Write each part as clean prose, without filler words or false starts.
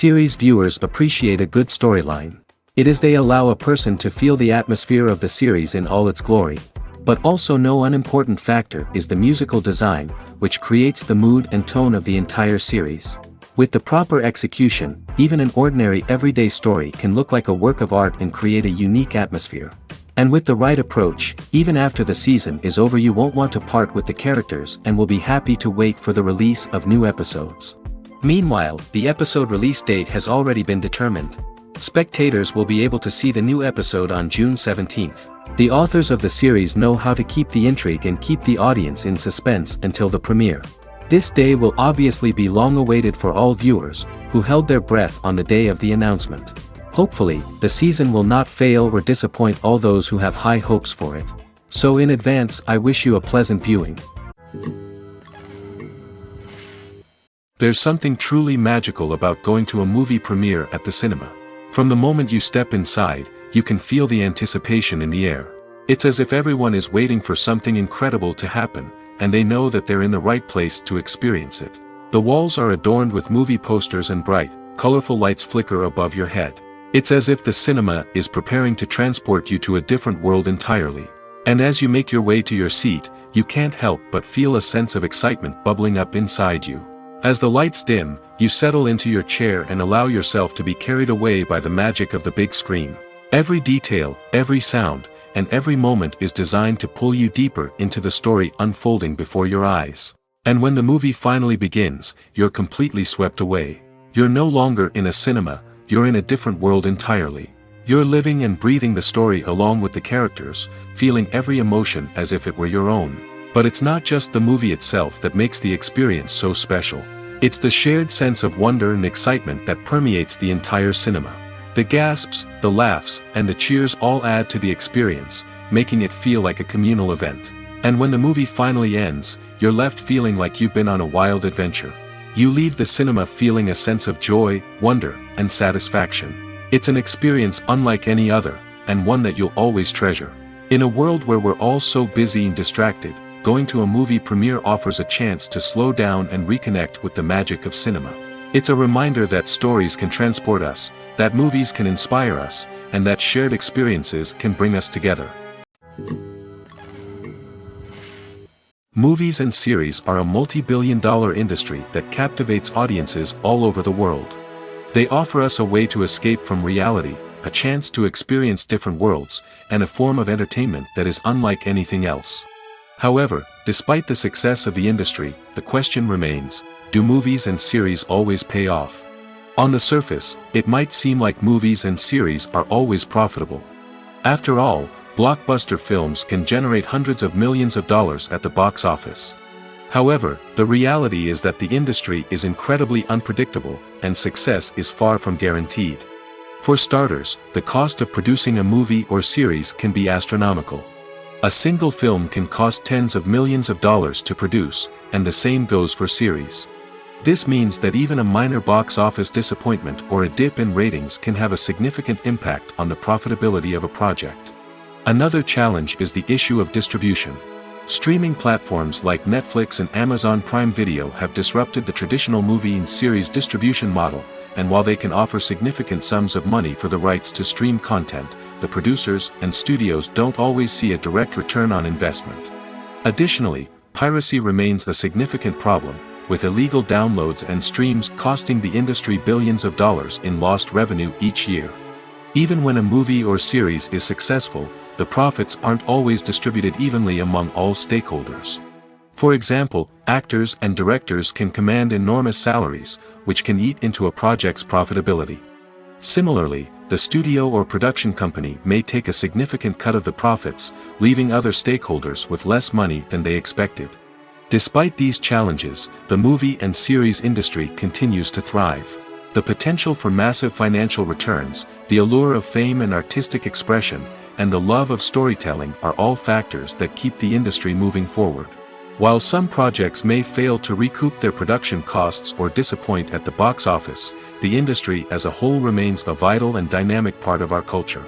Series viewers appreciate a good storyline. It is they allow a person to feel the atmosphere of the series in all its glory. But also no unimportant factor is the musical design, which creates the mood and tone of the entire series. With the proper execution, even an ordinary everyday story can look like a work of art and create a unique atmosphere. And with the right approach, even after the season is over you won't want to part with the characters and will be happy to wait for the release of new episodes. Meanwhile, the episode release date has already been determined. Spectators will be able to see the new episode on June 17th. The authors of the series know how to keep the intrigue and keep the audience in suspense until the premiere. This day will obviously be long awaited for all viewers, who held their breath on the day of the announcement. Hopefully, the season will not fail or disappoint all those who have high hopes for it. So in advance I wish you a pleasant viewing. There's something truly magical about going to a movie premiere at the cinema. From the moment you step inside, you can feel the anticipation in the air. It's as if everyone is waiting for something incredible to happen, and they know that they're in the right place to experience it. The walls are adorned with movie posters and bright, colorful lights flicker above your head. It's as if the cinema is preparing to transport you to a different world entirely. And as you make your way to your seat, you can't help but feel a sense of excitement bubbling up inside you. As the lights dim, you settle into your chair and allow yourself to be carried away by the magic of the big screen. Every detail, every sound, and every moment is designed to pull you deeper into the story unfolding before your eyes. And when the movie finally begins, you're completely swept away. You're no longer in a cinema, you're in a different world entirely. You're living and breathing the story along with the characters, feeling every emotion as if it were your own. But it's not just the movie itself that makes the experience so special. It's the shared sense of wonder and excitement that permeates the entire cinema. The gasps, the laughs, and the cheers all add to the experience, making it feel like a communal event. And when the movie finally ends, you're left feeling like you've been on a wild adventure. You leave the cinema feeling a sense of joy, wonder, and satisfaction. It's an experience unlike any other, and one that you'll always treasure. In a world where we're all so busy and distracted, going to a movie premiere offers a chance to slow down and reconnect with the magic of cinema. It's a reminder that stories can transport us, that movies can inspire us, and that shared experiences can bring us together. Movies and series are a multi-billion-dollar industry that captivates audiences all over the world. They offer us a way to escape from reality, a chance to experience different worlds, and a form of entertainment that is unlike anything else. However, despite the success of the industry, the question remains, do movies and series always pay off? On the surface, it might seem like movies and series are always profitable. After all, blockbuster films can generate hundreds of millions of dollars at the box office. However, the reality is that the industry is incredibly unpredictable, and success is far from guaranteed. For starters, the cost of producing a movie or series can be astronomical. A single film can cost tens of millions of dollars to produce, and the same goes for series. This means that even a minor box office disappointment or a dip in ratings can have a significant impact on the profitability of a project. Another challenge is the issue of distribution. Streaming platforms like Netflix and Amazon Prime Video have disrupted the traditional movie and series distribution model, and while they can offer significant sums of money for the rights to stream content, the producers and studios don't always see a direct return on investment. Additionally, piracy remains a significant problem, with illegal downloads and streams costing the industry billions of dollars in lost revenue each year. Even when a movie or series is successful, the profits aren't always distributed evenly among all stakeholders. For example, actors and directors can command enormous salaries, which can eat into a project's profitability. Similarly, the studio or production company may take a significant cut of the profits, leaving other stakeholders with less money than they expected. Despite these challenges, the movie and series industry continues to thrive. The potential for massive financial returns, the allure of fame and artistic expression, and the love of storytelling are all factors that keep the industry moving forward. While some projects may fail to recoup their production costs or disappoint at the box office, the industry as a whole remains a vital and dynamic part of our culture.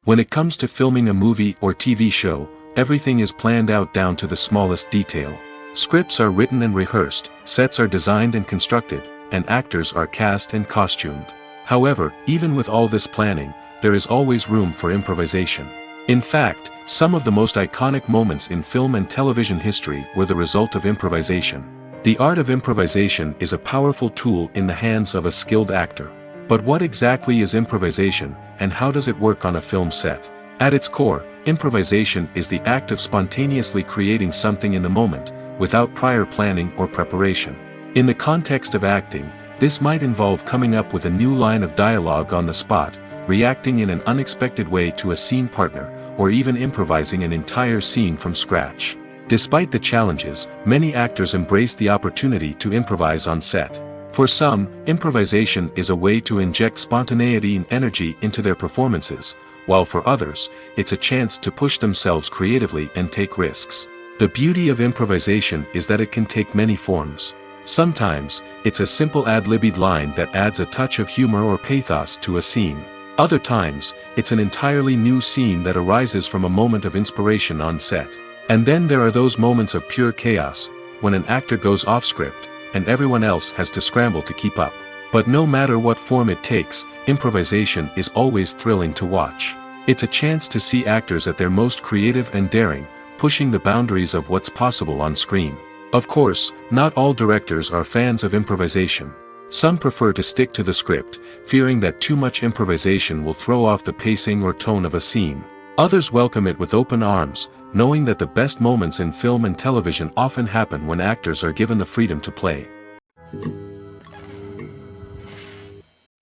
When it comes to filming a movie or TV show, everything is planned out down to the smallest detail. Scripts are written and rehearsed, sets are designed and constructed, and actors are cast and costumed. However, even with all this planning, there is always room for improvisation. In fact, some of the most iconic moments in film and television history were the result of improvisation. The art of improvisation is a powerful tool in the hands of a skilled actor. But what exactly is improvisation, and how does it work on a film set? At its core, improvisation is the act of spontaneously creating something in the moment, without prior planning or preparation. In the context of acting, this might involve coming up with a new line of dialogue on the spot, reacting in an unexpected way to a scene partner, or even improvising an entire scene from scratch. Despite the challenges, many actors embrace the opportunity to improvise on set. For some, improvisation is a way to inject spontaneity and energy into their performances, while for others, it's a chance to push themselves creatively and take risks. The beauty of improvisation is that it can take many forms. Sometimes, it's a simple ad-libbed line that adds a touch of humor or pathos to a scene. Other times, it's an entirely new scene that arises from a moment of inspiration on set. And then there are those moments of pure chaos, when an actor goes off script, and everyone else has to scramble to keep up. But no matter what form it takes, improvisation is always thrilling to watch. It's a chance to see actors at their most creative and daring, pushing the boundaries of what's possible on screen. Of course, not all directors are fans of improvisation. Some prefer to stick to the script, fearing that too much improvisation will throw off the pacing or tone of a scene. Others welcome it with open arms, knowing that the best moments in film and television often happen when actors are given the freedom to play.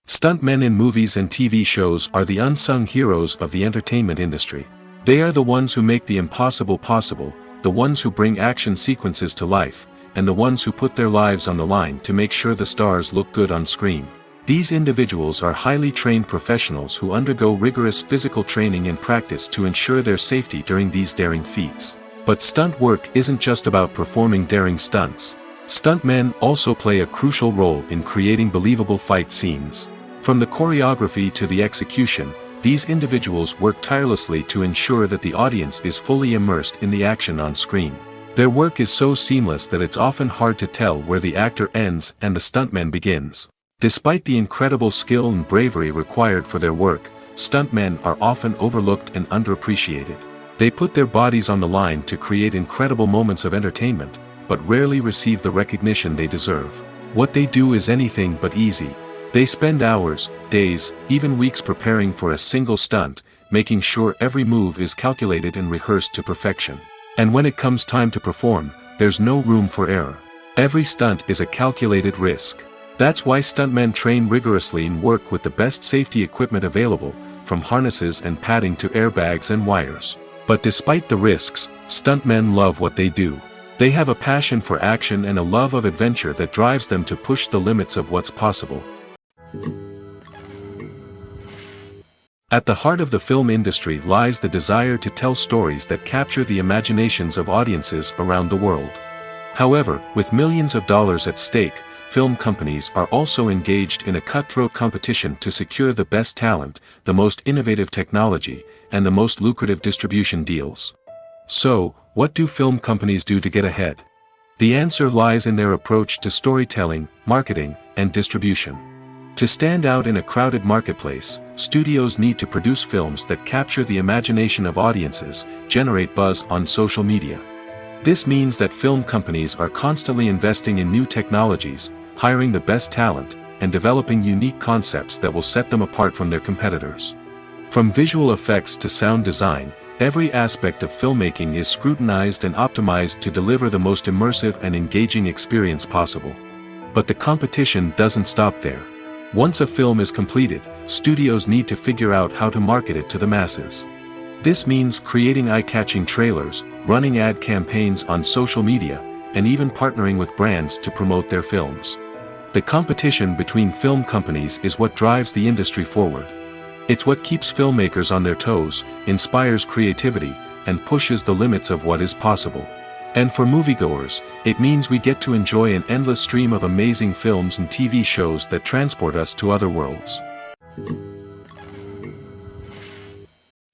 Stuntmen in movies and TV shows are the unsung heroes of the entertainment industry. They are the ones who make the impossible possible, the ones who bring action sequences to life, and the ones who put their lives on the line to make sure the stars look good on screen. These individuals are highly trained professionals who undergo rigorous physical training and practice to ensure their safety during these daring feats. But stunt work isn't just about performing daring stunts. Stuntmen also play a crucial role in creating believable fight scenes. From the choreography to the execution, these individuals work tirelessly to ensure that the audience is fully immersed in the action on screen. Their work is so seamless that it's often hard to tell where the actor ends and the stuntman begins. Despite the incredible skill and bravery required for their work, stuntmen are often overlooked and underappreciated. They put their bodies on the line to create incredible moments of entertainment, but rarely receive the recognition they deserve. What they do is anything but easy. They spend hours, days, even weeks preparing for a single stunt, making sure every move is calculated and rehearsed to perfection. And when it comes time to perform, there's no room for error. Every stunt is a calculated risk. That's why stuntmen train rigorously and work with the best safety equipment available, from harnesses and padding to airbags and wires. But despite the risks, stuntmen love what they do. They have a passion for action and a love of adventure that drives them to push the limits of what's possible. At the heart of the film industry lies the desire to tell stories that capture the imaginations of audiences around the world. However, with millions of dollars at stake, film companies are also engaged in a cutthroat competition to secure the best talent, the most innovative technology, and the most lucrative distribution deals. So, what do film companies do to get ahead? The answer lies in their approach to storytelling, marketing, and distribution. To stand out in a crowded marketplace, studios need to produce films that capture the imagination of audiences, generate buzz on social media. This means that film companies are constantly investing in new technologies, hiring the best talent, and developing unique concepts that will set them apart from their competitors. From visual effects to sound design, every aspect of filmmaking is scrutinized and optimized to deliver the most immersive and engaging experience possible. But the competition doesn't stop there. Once a film is completed, studios need to figure out how to market it to the masses. This means creating eye-catching trailers, running ad campaigns on social media, and even partnering with brands to promote their films. The competition between film companies is what drives the industry forward. It's what keeps filmmakers on their toes, inspires creativity, and pushes the limits of what is possible. And for moviegoers, it means we get to enjoy an endless stream of amazing films and TV shows that transport us to other worlds.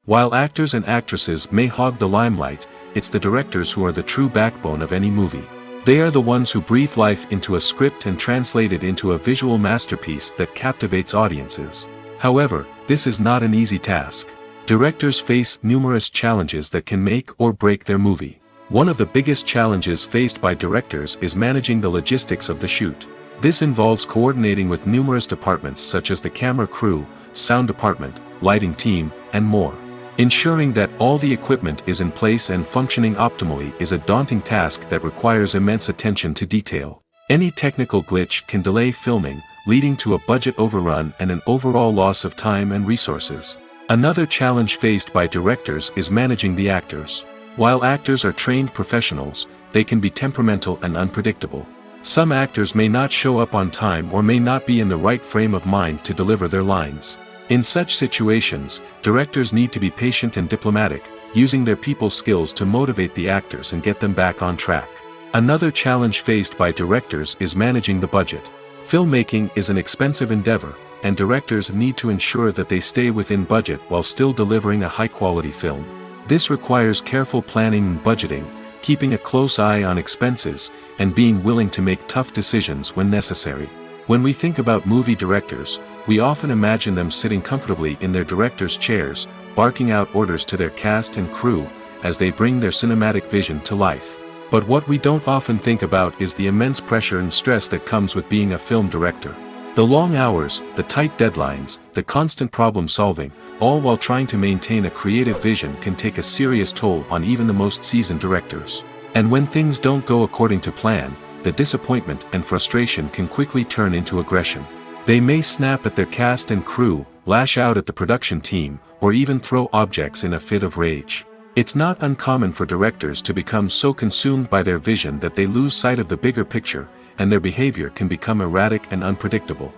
While actors and actresses may hog the limelight, it's the directors who are the true backbone of any movie. They are the ones who breathe life into a script and translate it into a visual masterpiece that captivates audiences. However, this is not an easy task. Directors face numerous challenges that can make or break their movie. One of the biggest challenges faced by directors is managing the logistics of the shoot. This involves coordinating with numerous departments such as the camera crew, sound department, lighting team, and more. Ensuring that all the equipment is in place and functioning optimally is a daunting task that requires immense attention to detail. Any technical glitch can delay filming, leading to a budget overrun and an overall loss of time and resources. Another challenge faced by directors is managing the actors. While actors are trained professionals, they can be temperamental and unpredictable. Some actors may not show up on time or may not be in the right frame of mind to deliver their lines. In such situations, directors need to be patient and diplomatic, using their people skills to motivate the actors and get them back on track. Another challenge faced by directors is managing the budget. Filmmaking is an expensive endeavor, and directors need to ensure that they stay within budget while still delivering a high-quality film. This requires careful planning and budgeting, keeping a close eye on expenses, and being willing to make tough decisions when necessary. When we think about movie directors, we often imagine them sitting comfortably in their director's chairs, barking out orders to their cast and crew, as they bring their cinematic vision to life. But what we don't often think about is the immense pressure and stress that comes with being a film director. The long hours, the tight deadlines, the constant problem solving, all while trying to maintain a creative vision can take a serious toll on even the most seasoned directors. And when things don't go according to plan, the disappointment and frustration can quickly turn into aggression. They may snap at their cast and crew, lash out at the production team, or even throw objects in a fit of rage. It's not uncommon for directors to become so consumed by their vision that they lose sight of the bigger picture, and their behavior can become erratic and unpredictable.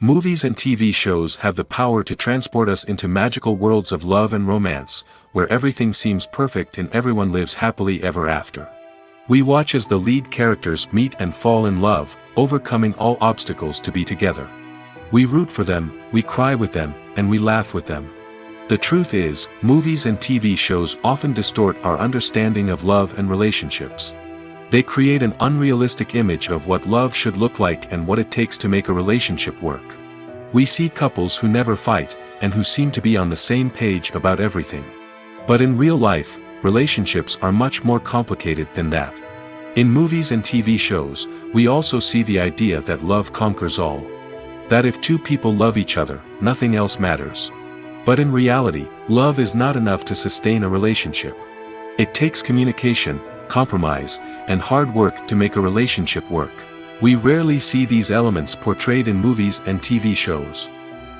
Movies and TV shows have the power to transport us into magical worlds of love and romance, where everything seems perfect and everyone lives happily ever after. We watch as the lead characters meet and fall in love, overcoming all obstacles to be together. We root for them, we cry with them, and we laugh with them. The truth is, movies and TV shows often distort our understanding of love and relationships. They create an unrealistic image of what love should look like and what it takes to make a relationship work. We see couples who never fight, and who seem to be on the same page about everything. But in real life, relationships are much more complicated than that. In movies and TV shows, we also see the idea that love conquers all. That if two people love each other, nothing else matters. But in reality, love is not enough to sustain a relationship. It takes communication, compromise, and hard work to make a relationship work. We rarely see these elements portrayed in movies and TV shows.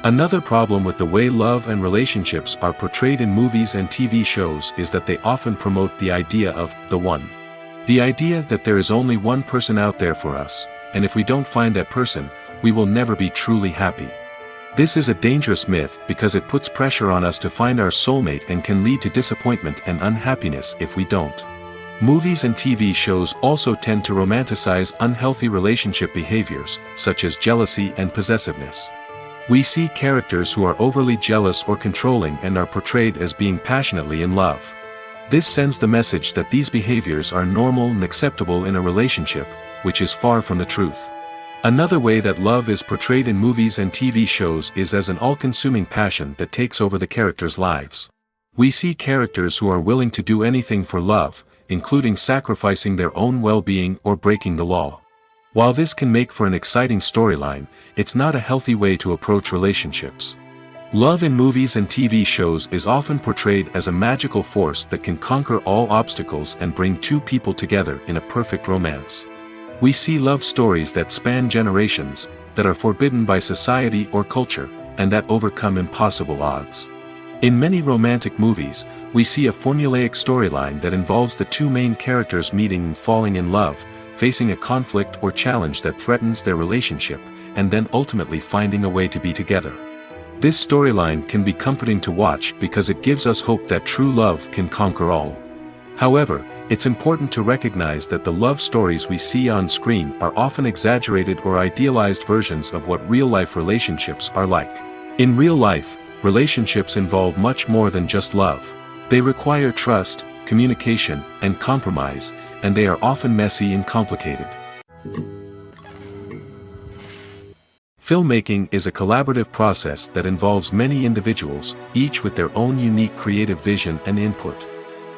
Another problem with the way love and relationships are portrayed in movies and TV shows is that they often promote the idea of the one. The idea that there is only one person out there for us, and if we don't find that person, we will never be truly happy. This is a dangerous myth because it puts pressure on us to find our soulmate and can lead to disappointment and unhappiness if we don't. Movies and TV shows also tend to romanticize unhealthy relationship behaviors, such as jealousy and possessiveness. We see characters who are overly jealous or controlling and are portrayed as being passionately in love. This sends the message that these behaviors are normal and acceptable in a relationship, which is far from the truth. Another way that love is portrayed in movies and TV shows is as an all-consuming passion that takes over the characters' lives. We see characters who are willing to do anything for love, including sacrificing their own well-being or breaking the law. While this can make for an exciting storyline, it's not a healthy way to approach relationships. Love in movies and TV shows is often portrayed as a magical force that can conquer all obstacles and bring two people together in a perfect romance. We see love stories that span generations, that are forbidden by society or culture, and that overcome impossible odds. In many romantic movies, we see a formulaic storyline that involves the two main characters meeting and falling in love, facing a conflict or challenge that threatens their relationship, and then ultimately finding a way to be together. This storyline can be comforting to watch because it gives us hope that true love can conquer all. However, it's important to recognize that the love stories we see on screen are often exaggerated or idealized versions of what real-life relationships are like. In real life, relationships involve much more than just love. They require trust, communication, and compromise, and they are often messy and complicated. Filmmaking is a collaborative process that involves many individuals, each with their own unique creative vision and input.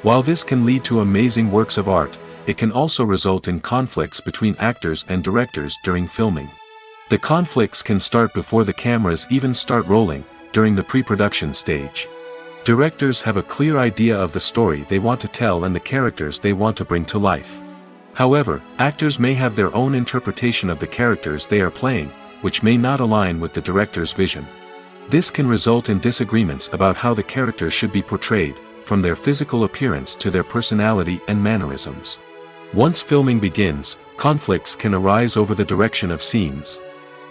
While this can lead to amazing works of art, it can also result in conflicts between actors and directors during filming. The conflicts can start before the cameras even start rolling, during the pre-production stage. Directors have a clear idea of the story they want to tell and the characters they want to bring to life. However, actors may have their own interpretation of the characters they are playing, which may not align with the director's vision. This can result in disagreements about how the characters should be portrayed, from their physical appearance to their personality and mannerisms. Once filming begins, conflicts can arise over the direction of scenes.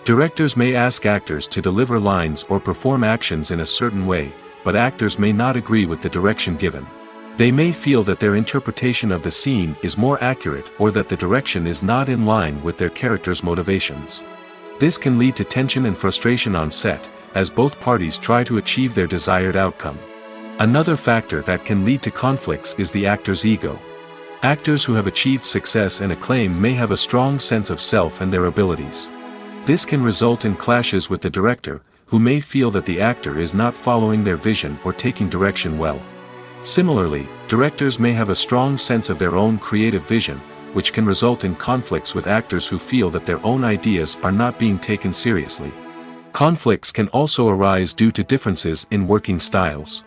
Directors may ask actors to deliver lines or perform actions in a certain way, but actors may not agree with the direction given. They may feel that their interpretation of the scene is more accurate or that the direction is not in line with their character's motivations. This can lead to tension and frustration on set, as both parties try to achieve their desired outcome. Another factor that can lead to conflicts is the actor's ego. Actors who have achieved success and acclaim may have a strong sense of self and their abilities. This can result in clashes with the director, who may feel that the actor is not following their vision or taking direction well. Similarly, directors may have a strong sense of their own creative vision, which can result in conflicts with actors who feel that their own ideas are not being taken seriously. Conflicts can also arise due to differences in working styles.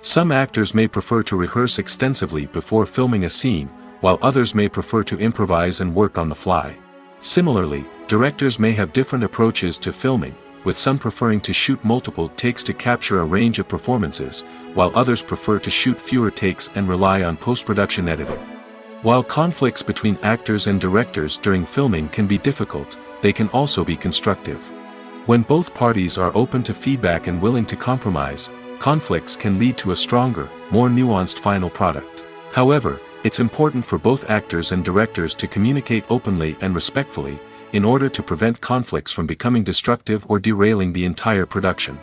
Some actors may prefer to rehearse extensively before filming a scene, while others may prefer to improvise and work on the fly. Similarly, directors may have different approaches to filming, with some preferring to shoot multiple takes to capture a range of performances, while others prefer to shoot fewer takes and rely on post-production editing. While conflicts between actors and directors during filming can be difficult, they can also be constructive. When both parties are open to feedback and willing to compromise, conflicts can lead to a stronger, more nuanced final product. However, it's important for both actors and directors to communicate openly and respectfully, in order to prevent conflicts from becoming destructive or derailing the entire production.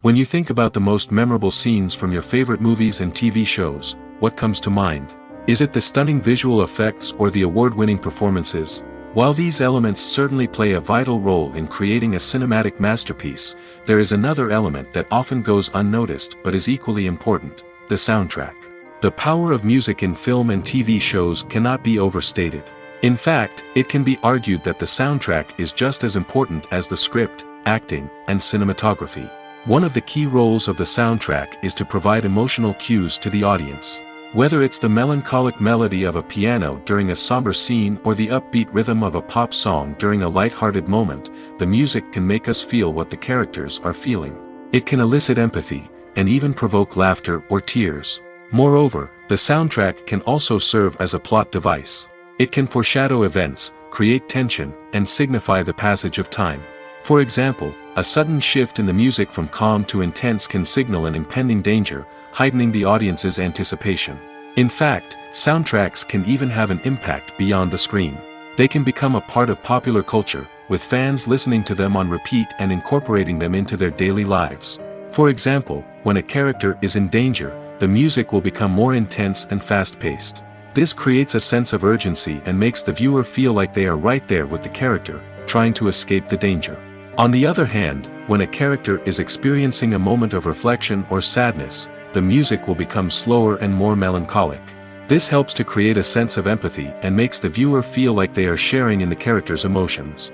When you think about the most memorable scenes from your favorite movies and TV shows, what comes to mind? Is it the stunning visual effects or the award-winning performances? While these elements certainly play a vital role in creating a cinematic masterpiece, there is another element that often goes unnoticed but is equally important: the soundtrack. The power of music in film and TV shows cannot be overstated. In fact, it can be argued that the soundtrack is just as important as the script, acting, and cinematography. One of the key roles of the soundtrack is to provide emotional cues to the audience. Whether it's the melancholic melody of a piano during a somber scene or the upbeat rhythm of a pop song during a light-hearted moment, the music can make us feel what the characters are feeling. It can elicit empathy, and even provoke laughter or tears. Moreover, the soundtrack can also serve as a plot device. It can foreshadow events, create tension, and signify the passage of time. For example, a sudden shift in the music from calm to intense can signal an impending danger, heightening the audience's anticipation. In fact, soundtracks can even have an impact beyond the screen. They can become a part of popular culture, with fans listening to them on repeat and incorporating them into their daily lives. For example, when a character is in danger, the music will become more intense and fast-paced. This creates a sense of urgency and makes the viewer feel like they are right there with the character, trying to escape the danger. On the other hand, when a character is experiencing a moment of reflection or sadness, the music will become slower and more melancholic. This helps to create a sense of empathy and makes the viewer feel like they are sharing in the character's emotions.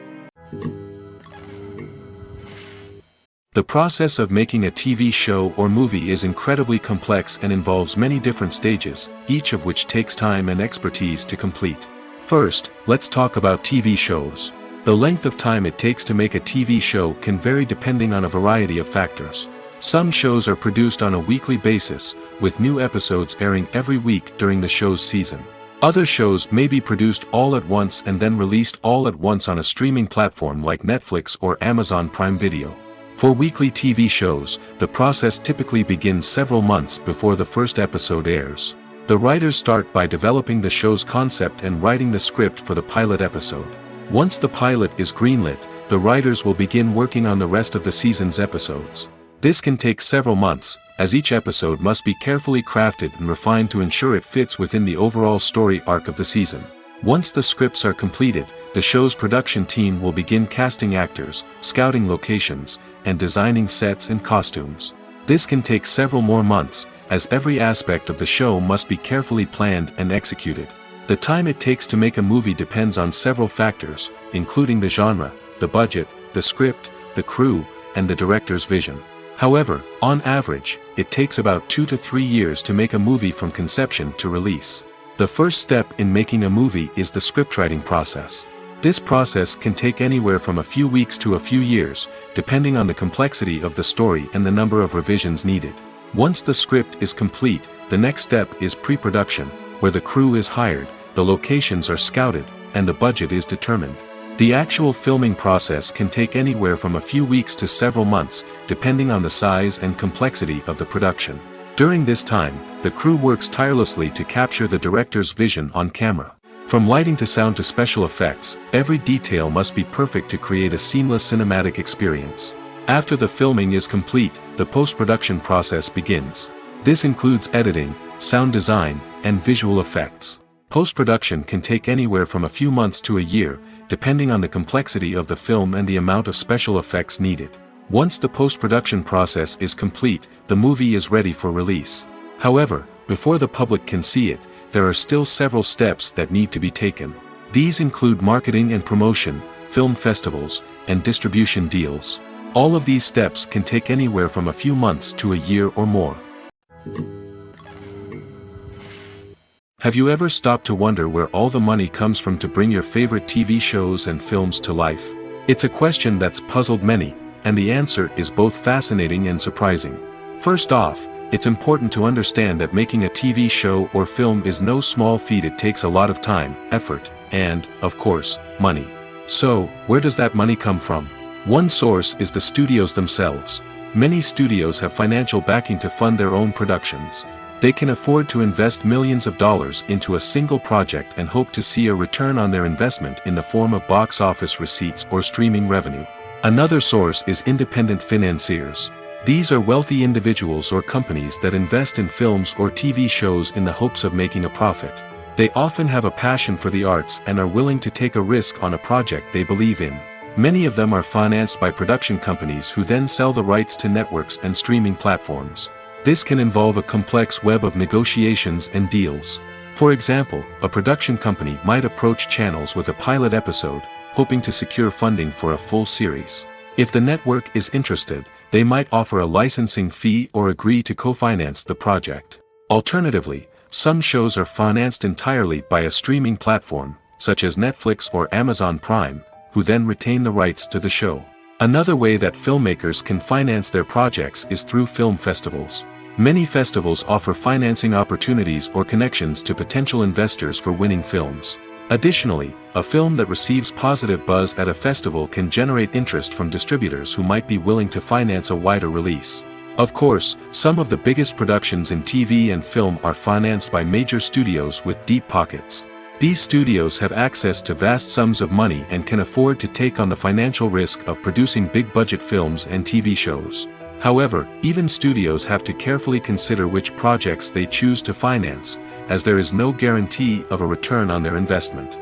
The process of making a TV show or movie is incredibly complex and involves many different stages, each of which takes time and expertise to complete. First, let's talk about TV shows. The length of time it takes to make a TV show can vary depending on a variety of factors. Some shows are produced on a weekly basis, with new episodes airing every week during the show's season. Other shows may be produced all at once and then released all at once on a streaming platform like Netflix or Amazon Prime Video. For weekly TV shows, the process typically begins several months before the first episode airs. The writers start by developing the show's concept and writing the script for the pilot episode. Once the pilot is greenlit, the writers will begin working on the rest of the season's episodes. This can take several months, as each episode must be carefully crafted and refined to ensure it fits within the overall story arc of the season. Once the scripts are completed, the show's production team will begin casting actors, scouting locations, and designing sets and costumes. This can take several more months, as every aspect of the show must be carefully planned and executed. The time it takes to make a movie depends on several factors, including the genre, the budget, the script, the crew, and the director's vision. However, on average, it takes about 2 to 3 years to make a movie from conception to release. The first step in making a movie is the scriptwriting process. This process can take anywhere from a few weeks to a few years, depending on the complexity of the story and the number of revisions needed. Once the script is complete, the next step is pre-production, where the crew is hired, the locations are scouted, and the budget is determined. The actual filming process can take anywhere from a few weeks to several months, depending on the size and complexity of the production. During this time, the crew works tirelessly to capture the director's vision on camera. From lighting to sound to special effects, every detail must be perfect to create a seamless cinematic experience. After the filming is complete, the post-production process begins. This includes editing, sound design, and visual effects. Post-production can take anywhere from a few months to a year, depending on the complexity of the film and the amount of special effects needed. Once the post-production process is complete, the movie is ready for release. However, before the public can see it, there are still several steps that need to be taken. These include marketing and promotion, film festivals, and distribution deals. All of these steps can take anywhere from a few months to a year or more. Have you ever stopped to wonder where all the money comes from to bring your favorite TV shows and films to life? It's a question that's puzzled many, and the answer is both fascinating and surprising. First off, it's important to understand that making a TV show or film is no small feat. It takes a lot of time, effort, and, of course, money. So, where does that money come from? One source is the studios themselves. Many studios have financial backing to fund their own productions. They can afford to invest millions of dollars into a single project and hope to see a return on their investment in the form of box office receipts or streaming revenue. Another source is independent financiers. These are wealthy individuals or companies that invest in films or TV shows in the hopes of making a profit. They often have a passion for the arts and are willing to take a risk on a project they believe in. Many of them are financed by production companies who then sell the rights to networks and streaming platforms. This can involve a complex web of negotiations and deals. For example, a production company might approach channels with a pilot episode, hoping to secure funding for a full series. If the network is interested, they might offer a licensing fee or agree to co-finance the project. Alternatively, some shows are financed entirely by a streaming platform, such as Netflix or Amazon Prime, who then retain the rights to the show. Another way that filmmakers can finance their projects is through film festivals. Many festivals offer financing opportunities or connections to potential investors for winning films. Additionally, a film that receives positive buzz at a festival can generate interest from distributors who might be willing to finance a wider release. Of course, some of the biggest productions in TV and film are financed by major studios with deep pockets. These studios have access to vast sums of money and can afford to take on the financial risk of producing big-budget films and TV shows. However, even studios have to carefully consider which projects they choose to finance, as there is no guarantee of a return on their investment.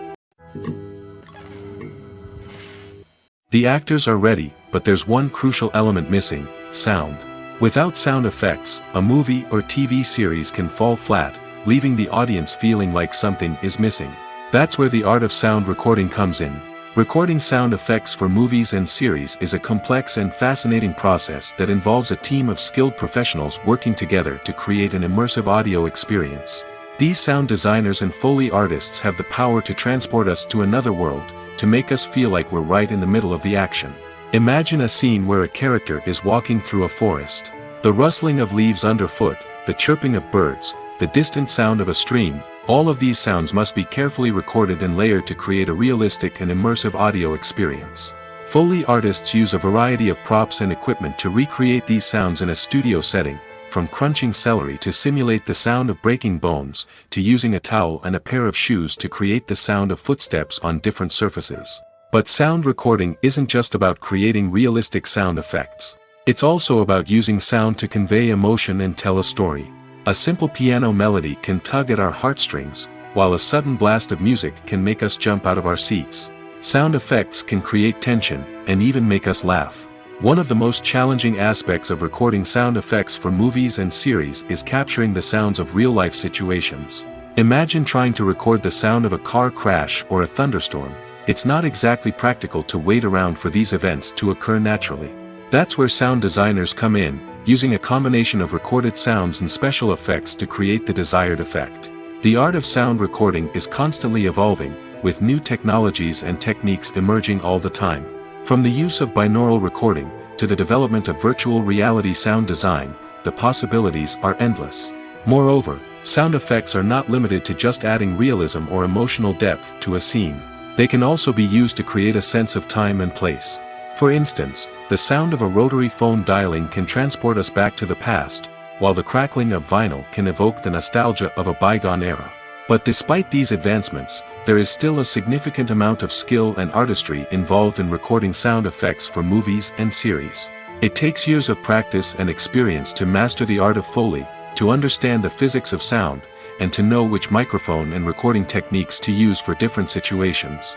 The actors are ready, but there's one crucial element missing: sound. Without sound effects, a movie or TV series can fall flat, leaving the audience feeling like something is missing. That's where the art of sound recording comes in. Recording sound effects for movies and series is a complex and fascinating process that involves a team of skilled professionals working together to create an immersive audio experience. These sound designers and Foley artists have the power to transport us to another world, to make us feel like we're right in the middle of the action. Imagine a scene where a character is walking through a forest. The rustling of leaves underfoot, the chirping of birds, the distant sound of a stream, all of these sounds must be carefully recorded and layered to create a realistic and immersive audio experience. Foley artists use a variety of props and equipment to recreate these sounds in a studio setting, from crunching celery to simulate the sound of breaking bones, to using a towel and a pair of shoes to create the sound of footsteps on different surfaces. But sound recording isn't just about creating realistic sound effects. It's also about using sound to convey emotion and tell a story. A simple piano melody can tug at our heartstrings, while a sudden blast of music can make us jump out of our seats. Sound effects can create tension, and even make us laugh. One of the most challenging aspects of recording sound effects for movies and series is capturing the sounds of real-life situations. Imagine trying to record the sound of a car crash or a thunderstorm. It's not exactly practical to wait around for these events to occur naturally. That's where sound designers come in, using a combination of recorded sounds and special effects to create the desired effect. The art of sound recording is constantly evolving, with new technologies and techniques emerging all the time. From the use of binaural recording, to the development of virtual reality sound design, the possibilities are endless. Moreover, sound effects are not limited to just adding realism or emotional depth to a scene. They can also be used to create a sense of time and place. For instance, the sound of a rotary phone dialing can transport us back to the past, while the crackling of vinyl can evoke the nostalgia of a bygone era. But despite these advancements, there is still a significant amount of skill and artistry involved in recording sound effects for movies and series. It takes years of practice and experience to master the art of Foley, to understand the physics of sound, and to know which microphone and recording techniques to use for different situations.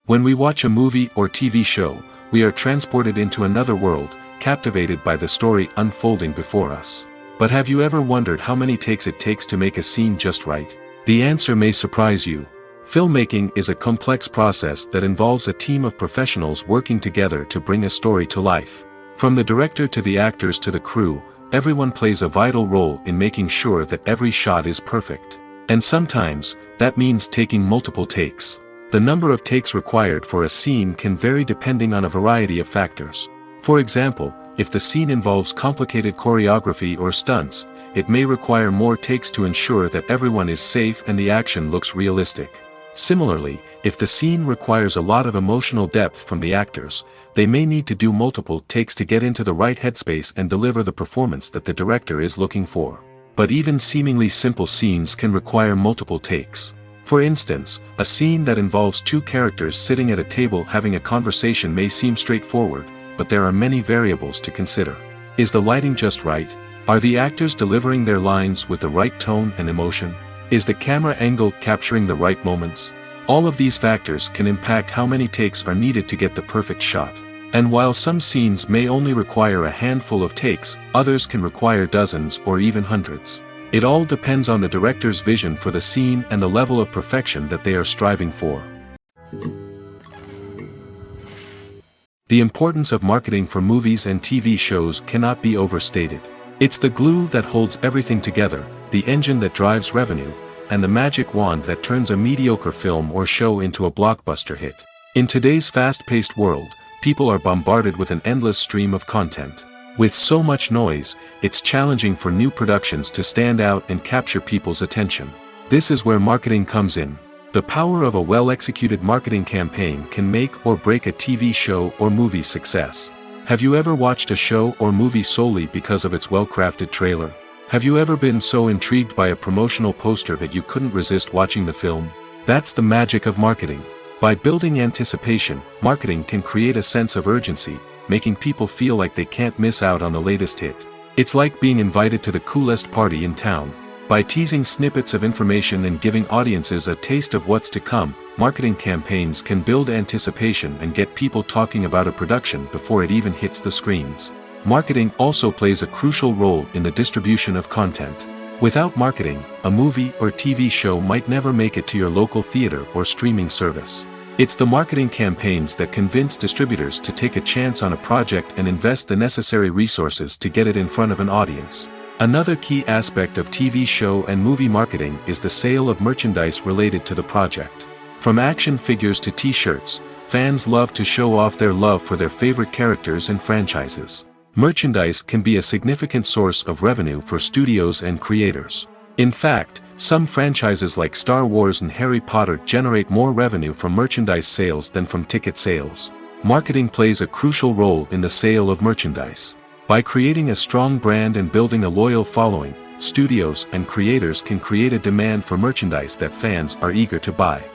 When we watch a movie or TV show, we are transported into another world, captivated by the story unfolding before us. But have you ever wondered how many takes it takes to make a scene just right? The answer may surprise you. Filmmaking is a complex process that involves a team of professionals working together to bring a story to life. From the director to the actors to the crew, everyone plays a vital role in making sure that every shot is perfect. And sometimes, that means taking multiple takes. The number of takes required for a scene can vary depending on a variety of factors. For example, if the scene involves complicated choreography or stunts, it may require more takes to ensure that everyone is safe and the action looks realistic. Similarly, if the scene requires a lot of emotional depth from the actors, they may need to do multiple takes to get into the right headspace and deliver the performance that the director is looking for. But even seemingly simple scenes can require multiple takes. For instance, a scene that involves two characters sitting at a table having a conversation may seem straightforward, but there are many variables to consider. Is the lighting just right? Are the actors delivering their lines with the right tone and emotion? Is the camera angle capturing the right moments? All of these factors can impact how many takes are needed to get the perfect shot. And while some scenes may only require a handful of takes, others can require dozens or even hundreds. It all depends on the director's vision for the scene and the level of perfection that they are striving for. The importance of marketing for movies and TV shows cannot be overstated. It's the glue that holds everything together, the engine that drives revenue, and the magic wand that turns a mediocre film or show into a blockbuster hit. In today's fast-paced world, people are bombarded with an endless stream of content. With so much noise, it's challenging for new productions to stand out and capture people's attention. This is where marketing comes in. The power of a well-executed marketing campaign can make or break a TV show or movie's success. Have you ever watched a show or movie solely because of its well-crafted trailer? Have you ever been so intrigued by a promotional poster that you couldn't resist watching the film? That's the magic of marketing. By building anticipation, marketing can create a sense of urgency, making people feel like they can't miss out on the latest hit. It's like being invited to the coolest party in town. By teasing snippets of information and giving audiences a taste of what's to come, marketing campaigns can build anticipation and get people talking about a production before it even hits the screens. Marketing also plays a crucial role in the distribution of content. Without marketing, a movie or TV show might never make it to your local theater or streaming service. It's the marketing campaigns that convince distributors to take a chance on a project and invest the necessary resources to get it in front of an audience. Another key aspect of TV show and movie marketing is the sale of merchandise related to the project. From action figures to t-shirts, fans love to show off their love for their favorite characters and franchises. Merchandise can be a significant source of revenue for studios and creators. In fact, some franchises like Star Wars and Harry Potter generate more revenue from merchandise sales than from ticket sales. Marketing plays a crucial role in the sale of merchandise. By creating a strong brand and building a loyal following, studios and creators can create a demand for merchandise that fans are eager to buy.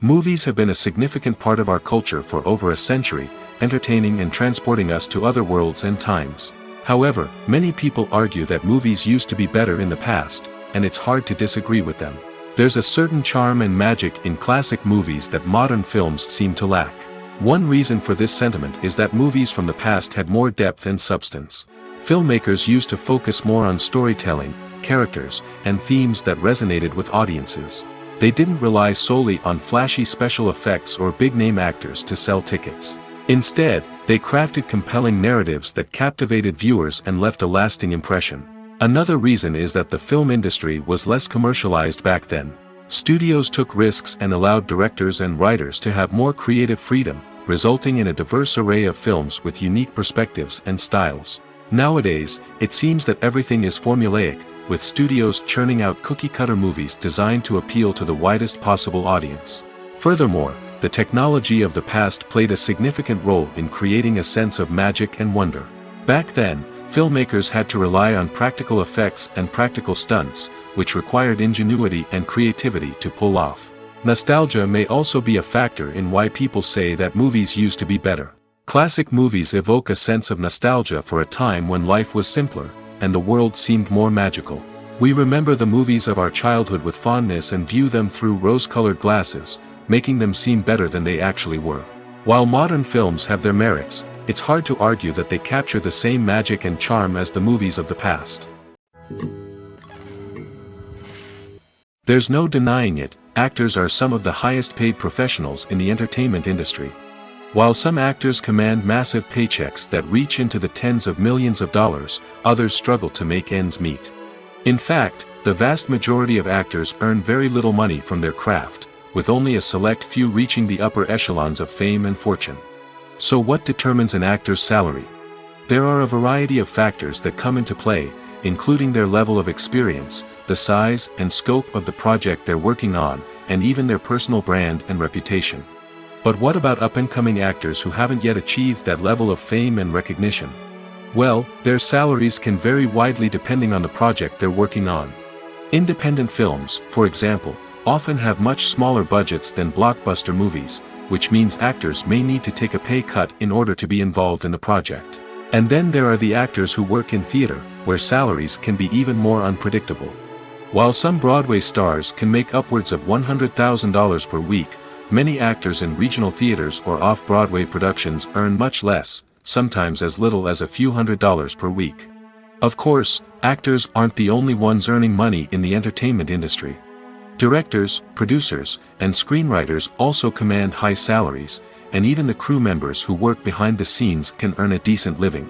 Movies have been a significant part of our culture for over a century, entertaining and transporting us to other worlds and times. However, many people argue that movies used to be better in the past, and it's hard to disagree with them. There's a certain charm and magic in classic movies that modern films seem to lack. One reason for this sentiment is that movies from the past had more depth and substance. Filmmakers used to focus more on storytelling, characters, and themes that resonated with audiences. They didn't rely solely on flashy special effects or big-name actors to sell tickets. Instead, they crafted compelling narratives that captivated viewers and left a lasting impression. Another reason is that the film industry was less commercialized back then. Studios took risks and allowed directors and writers to have more creative freedom, resulting in a diverse array of films with unique perspectives and styles. Nowadays, it seems that everything is formulaic, with studios churning out cookie-cutter movies designed to appeal to the widest possible audience. Furthermore, the technology of the past played a significant role in creating a sense of magic and wonder. Back then, filmmakers had to rely on practical effects and practical stunts, which required ingenuity and creativity to pull off. Nostalgia may also be a factor in why people say that movies used to be better. Classic movies evoke a sense of nostalgia for a time when life was simpler, and the world seemed more magical. We remember the movies of our childhood with fondness and view them through rose-colored glasses, making them seem better than they actually were. While modern films have their merits, it's hard to argue that they capture the same magic and charm as the movies of the past. There's no denying it, actors are some of the highest-paid professionals in the entertainment industry. While some actors command massive paychecks that reach into the tens of millions of dollars, others struggle to make ends meet. In fact, the vast majority of actors earn very little money from their craft, with only a select few reaching the upper echelons of fame and fortune. So what determines an actor's salary? There are a variety of factors that come into play, including their level of experience, the size and scope of the project they're working on, and even their personal brand and reputation. But what about up-and-coming actors who haven't yet achieved that level of fame and recognition? Well, their salaries can vary widely depending on the project they're working on. Independent films, for example, often have much smaller budgets than blockbuster movies, which means actors may need to take a pay cut in order to be involved in the project. And then there are the actors who work in theater, where salaries can be even more unpredictable. While some Broadway stars can make upwards of $100,000 per week, many actors in regional theaters or off-Broadway productions earn much less, sometimes as little as a few $100s per week. Of course, actors aren't the only ones earning money in the entertainment industry. Directors, producers, and screenwriters also command high salaries, and even the crew members who work behind the scenes can earn a decent living.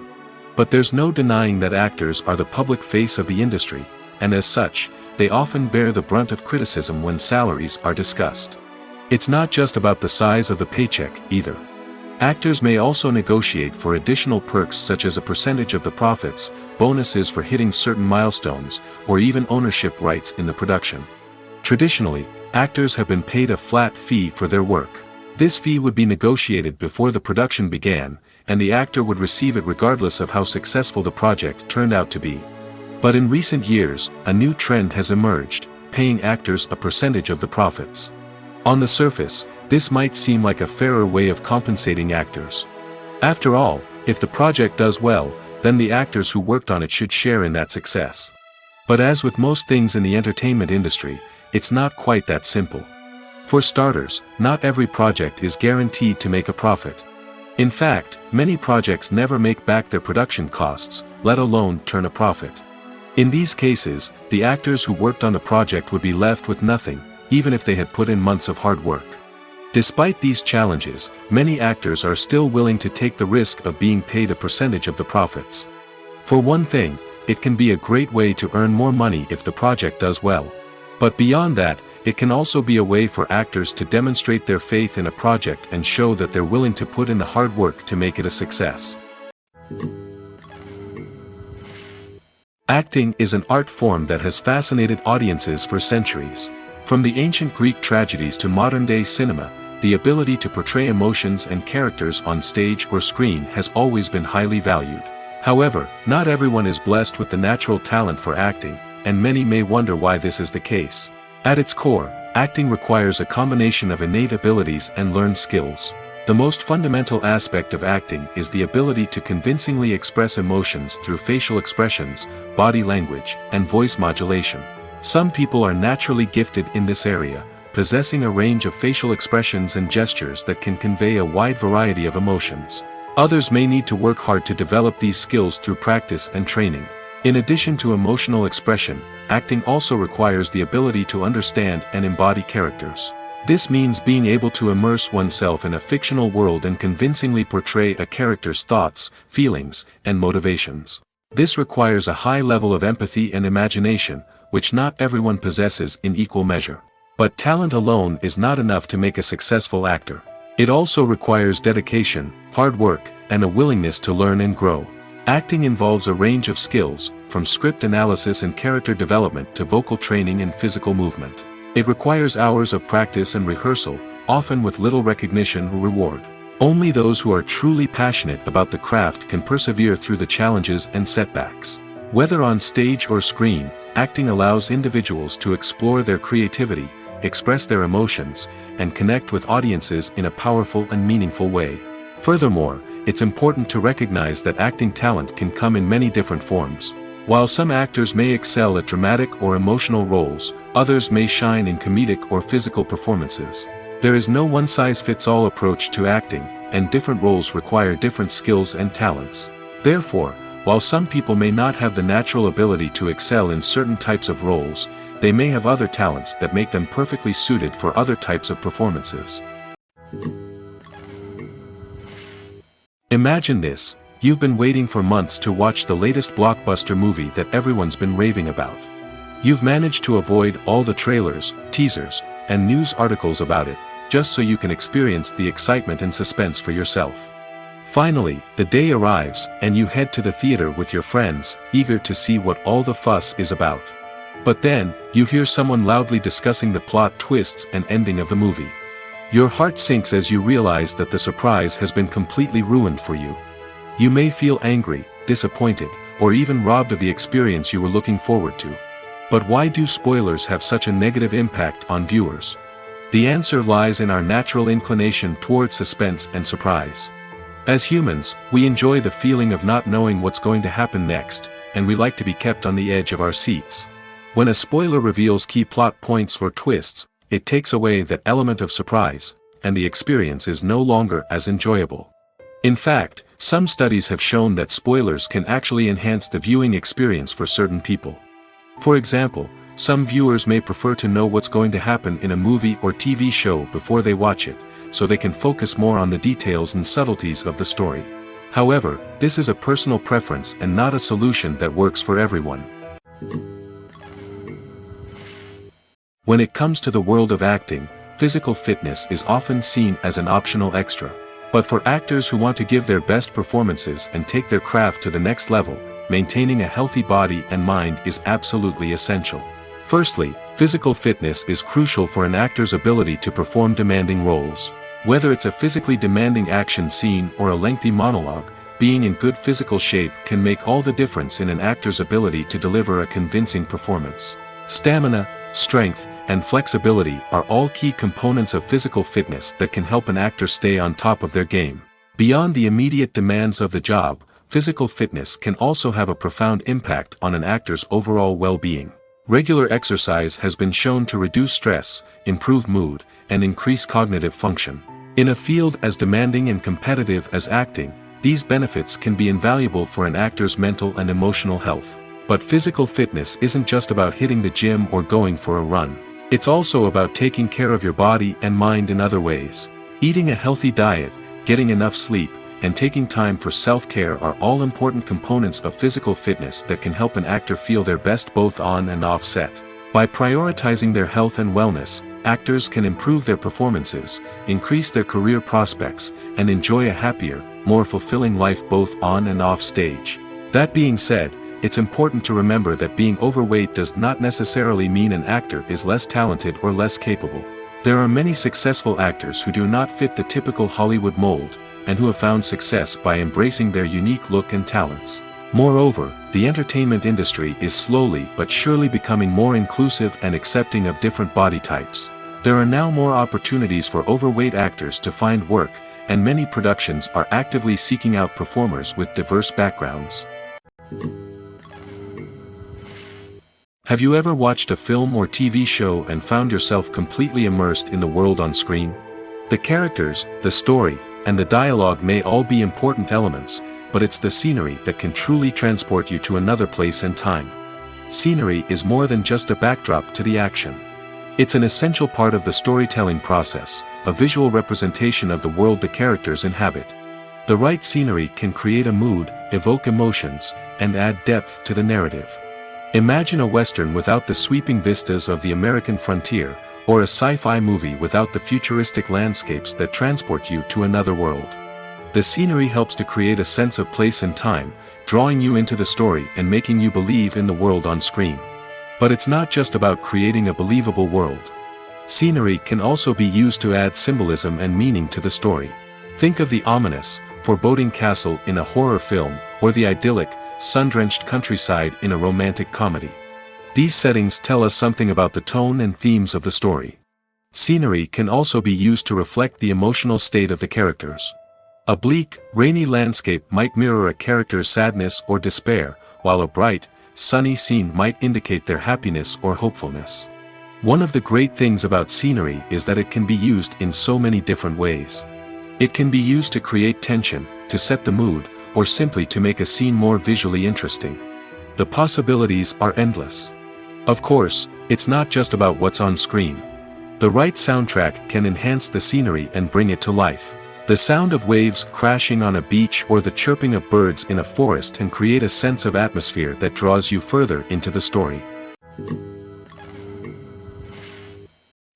But there's no denying that actors are the public face of the industry, and as such, they often bear the brunt of criticism when salaries are discussed. It's not just about the size of the paycheck, either. Actors may also negotiate for additional perks such as a percentage of the profits, bonuses for hitting certain milestones, or even ownership rights in the production. Traditionally, actors have been paid a flat fee for their work. This fee would be negotiated before the production began, and the actor would receive it regardless of how successful the project turned out to be. But in recent years, a new trend has emerged, paying actors a percentage of the profits. On the surface, this might seem like a fairer way of compensating actors. After all, if the project does well, then the actors who worked on it should share in that success. But as with most things in the entertainment industry, it's not quite that simple. For starters, not every project is guaranteed to make a profit. In fact, many projects never make back their production costs, let alone turn a profit. In these cases, the actors who worked on the project would be left with nothing, even if they had put in months of hard work. Despite these challenges, many actors are still willing to take the risk of being paid a percentage of the profits. For one thing, it can be a great way to earn more money if the project does well. But beyond that, it can also be a way for actors to demonstrate their faith in a project and show that they're willing to put in the hard work to make it a success. Acting is an art form that has fascinated audiences for centuries. From the ancient Greek tragedies to modern-day cinema, the ability to portray emotions and characters on stage or screen has always been highly valued. However, not everyone is blessed with the natural talent for acting, and many may wonder why this is the case. At its core, Acting requires a combination of innate abilities and learned skills. The most fundamental aspect of acting is the ability to convincingly express emotions through facial expressions, body language, and voice modulation. Some people are naturally gifted in this area, possessing a range of facial expressions and gestures that can convey a wide variety of emotions. Others may need to work hard to develop these skills through practice and training. In addition to emotional expression, acting also requires the ability to understand and embody characters. This means being able to immerse oneself in a fictional world and convincingly portray a character's thoughts, feelings, and motivations. This requires a high level of empathy and imagination, which not everyone possesses in equal measure. But talent alone is not enough to make a successful actor. It also requires dedication, hard work, and a willingness to learn and grow. Acting involves a range of skills, from script analysis and character development to vocal training and physical movement. It requires hours of practice and rehearsal, often with little recognition or reward. Only those who are truly passionate about the craft can persevere through the challenges and setbacks. Whether on stage or screen, acting allows individuals to explore their creativity, express their emotions, and connect with audiences in a powerful and meaningful way. Furthermore, it's important to recognize that acting talent can come in many different forms. While some actors may excel at dramatic or emotional roles, others may shine in comedic or physical performances. There is no one-size-fits-all approach to acting, and different roles require different skills and talents. Therefore, while some people may not have the natural ability to excel in certain types of roles, they may have other talents that make them perfectly suited for other types of performances. Imagine this: you've been waiting for months to watch the latest blockbuster movie that everyone's been raving about. You've managed to avoid all the trailers, teasers, and news articles about it, just so you can experience the excitement and suspense for yourself. Finally, the day arrives, and you head to the theater with your friends, eager to see what all the fuss is about. But then, you hear someone loudly discussing the plot twists and ending of the movie. Your heart sinks as you realize that the surprise has been completely ruined for you. You may feel angry, disappointed, or even robbed of the experience you were looking forward to. But why do spoilers have such a negative impact on viewers? The answer lies in our natural inclination toward suspense and surprise. As humans, we enjoy the feeling of not knowing what's going to happen next, and we like to be kept on the edge of our seats. When a spoiler reveals key plot points or twists, it takes away that element of surprise, and the experience is no longer as enjoyable. In fact, some studies have shown that spoilers can actually enhance the viewing experience for certain people. For example, some viewers may prefer to know what's going to happen in a movie or TV show before they watch it, so they can focus more on the details and subtleties of the story. However, this is a personal preference and not a solution that works for everyone. When it comes to the world of acting, physical fitness is often seen as an optional extra. But for actors who want to give their best performances and take their craft to the next level, maintaining a healthy body and mind is absolutely essential. Firstly, physical fitness is crucial for an actor's ability to perform demanding roles. Whether it's a physically demanding action scene or a lengthy monologue, being in good physical shape can make all the difference in an actor's ability to deliver a convincing performance. Stamina, strength, and flexibility are all key components of physical fitness that can help an actor stay on top of their game. Beyond the immediate demands of the job, physical fitness can also have a profound impact on an actor's overall well-being. Regular exercise has been shown to reduce stress, improve mood, and increase cognitive function. In a field as demanding and competitive as acting, these benefits can be invaluable for an actor's mental and emotional health. But physical fitness isn't just about hitting the gym or going for a run. It's also about taking care of your body and mind in other ways. Eating a healthy diet, getting enough sleep, and taking time for self-care are all important components of physical fitness that can help an actor feel their best both on and off set. By prioritizing their health and wellness, actors can improve their performances, increase their career prospects, and enjoy a happier, more fulfilling life both on and off stage. That being said, it's important to remember that being overweight does not necessarily mean an actor is less talented or less capable. There are many successful actors who do not fit the typical Hollywood mold, and who have found success by embracing their unique look and talents. Moreover, the entertainment industry is slowly but surely becoming more inclusive and accepting of different body types. There are now more opportunities for overweight actors to find work, and many productions are actively seeking out performers with diverse backgrounds. Have you ever watched a film or TV show and found yourself completely immersed in the world on screen? The characters, the story, and the dialogue may all be important elements, but it's the scenery that can truly transport you to another place and time. Scenery is more than just a backdrop to the action. It's an essential part of the storytelling process, a visual representation of the world the characters inhabit. The right scenery can create a mood, evoke emotions, and add depth to the narrative. Imagine a Western without the sweeping vistas of the American frontier, or a sci-fi movie without the futuristic landscapes that transport you to another world. The scenery helps to create a sense of place and time, drawing you into the story and making you believe in the world on screen. But it's not just about creating a believable world. Scenery can also be used to add symbolism and meaning to the story. Think of the ominous, foreboding castle in a horror film, or the idyllic, sun-drenched countryside in a romantic comedy. These settings tell us something about the tone and themes of the story. Scenery can also be used to reflect the emotional state of the characters. A bleak, rainy landscape might mirror a character's sadness or despair, while a bright, sunny scene might indicate their happiness or hopefulness. One of the great things about scenery is that it can be used in so many different ways. It can be used to create tension, to set the mood, or simply to make a scene more visually interesting. The possibilities are endless. Of course, it's not just about what's on screen. The right soundtrack can enhance the scenery and bring it to life. The sound of waves crashing on a beach or the chirping of birds in a forest can create a sense of atmosphere that draws you further into the story.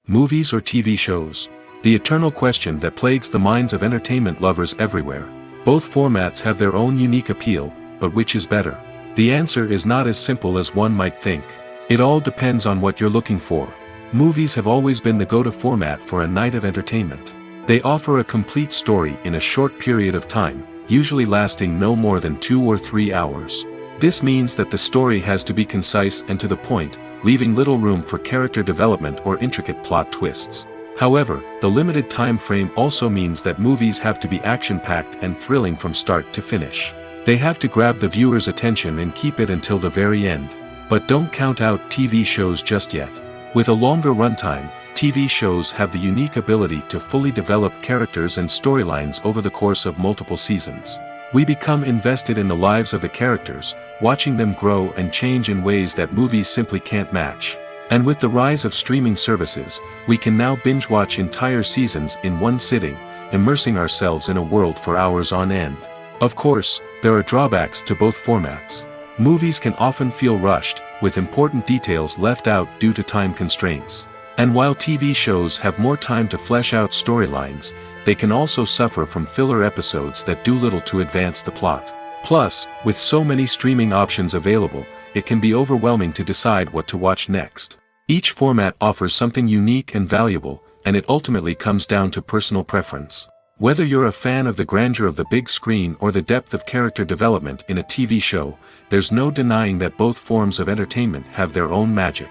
Movies or TV shows? The eternal question that plagues the minds of entertainment lovers everywhere. Both formats have their own unique appeal, but which is better? The answer is not as simple as one might think. It all depends on what you're looking for. Movies have always been the go-to format for a night of entertainment. They offer a complete story in a short period of time, usually lasting no more than 2 or 3 hours. This means that the story has to be concise and to the point, leaving little room for character development or intricate plot twists. However, the limited time frame also means that movies have to be action-packed and thrilling from start to finish. They have to grab the viewer's attention and keep it until the very end. But don't count out TV shows just yet. With a longer runtime, TV shows have the unique ability to fully develop characters and storylines over the course of multiple seasons. We become invested in the lives of the characters, watching them grow and change in ways that movies simply can't match. And with the rise of streaming services, we can now binge-watch entire seasons in one sitting, immersing ourselves in a world for hours on end. Of course, there are drawbacks to both formats. Movies can often feel rushed, with important details left out due to time constraints. And while TV shows have more time to flesh out storylines, they can also suffer from filler episodes that do little to advance the plot. Plus, with so many streaming options available, it can be overwhelming to decide what to watch next. Each format offers something unique and valuable, and it ultimately comes down to personal preference. Whether you're a fan of the grandeur of the big screen or the depth of character development in a TV show, there's no denying that both forms of entertainment have their own magic.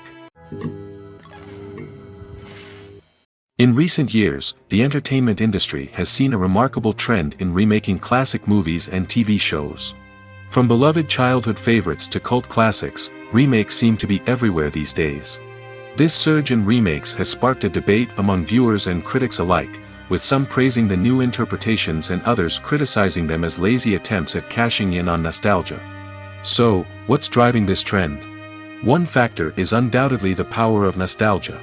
In recent years, the entertainment industry has seen a remarkable trend in remaking classic movies and TV shows. From beloved childhood favorites to cult classics, remakes seem to be everywhere these days. This surge in remakes has sparked a debate among viewers and critics alike, with some praising the new interpretations and others criticizing them as lazy attempts at cashing in on nostalgia. So, what's driving this trend? One factor is undoubtedly the power of nostalgia.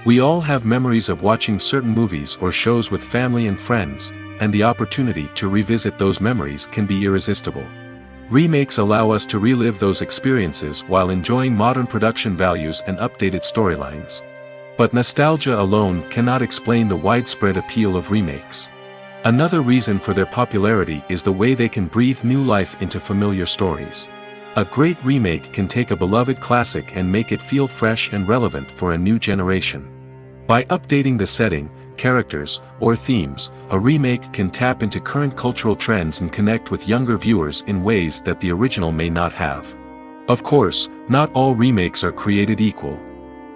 We all have memories of watching certain movies or shows with family and friends, and the opportunity to revisit those memories can be irresistible. Remakes allow us to relive those experiences while enjoying modern production values and updated storylines. But nostalgia alone cannot explain the widespread appeal of remakes. Another reason for their popularity is the way they can breathe new life into familiar stories. A great remake can take a beloved classic and make it feel fresh and relevant for a new generation. By updating the setting, characters, or themes, a remake can tap into current cultural trends and connect with younger viewers in ways that the original may not have. Of course, not all remakes are created equal.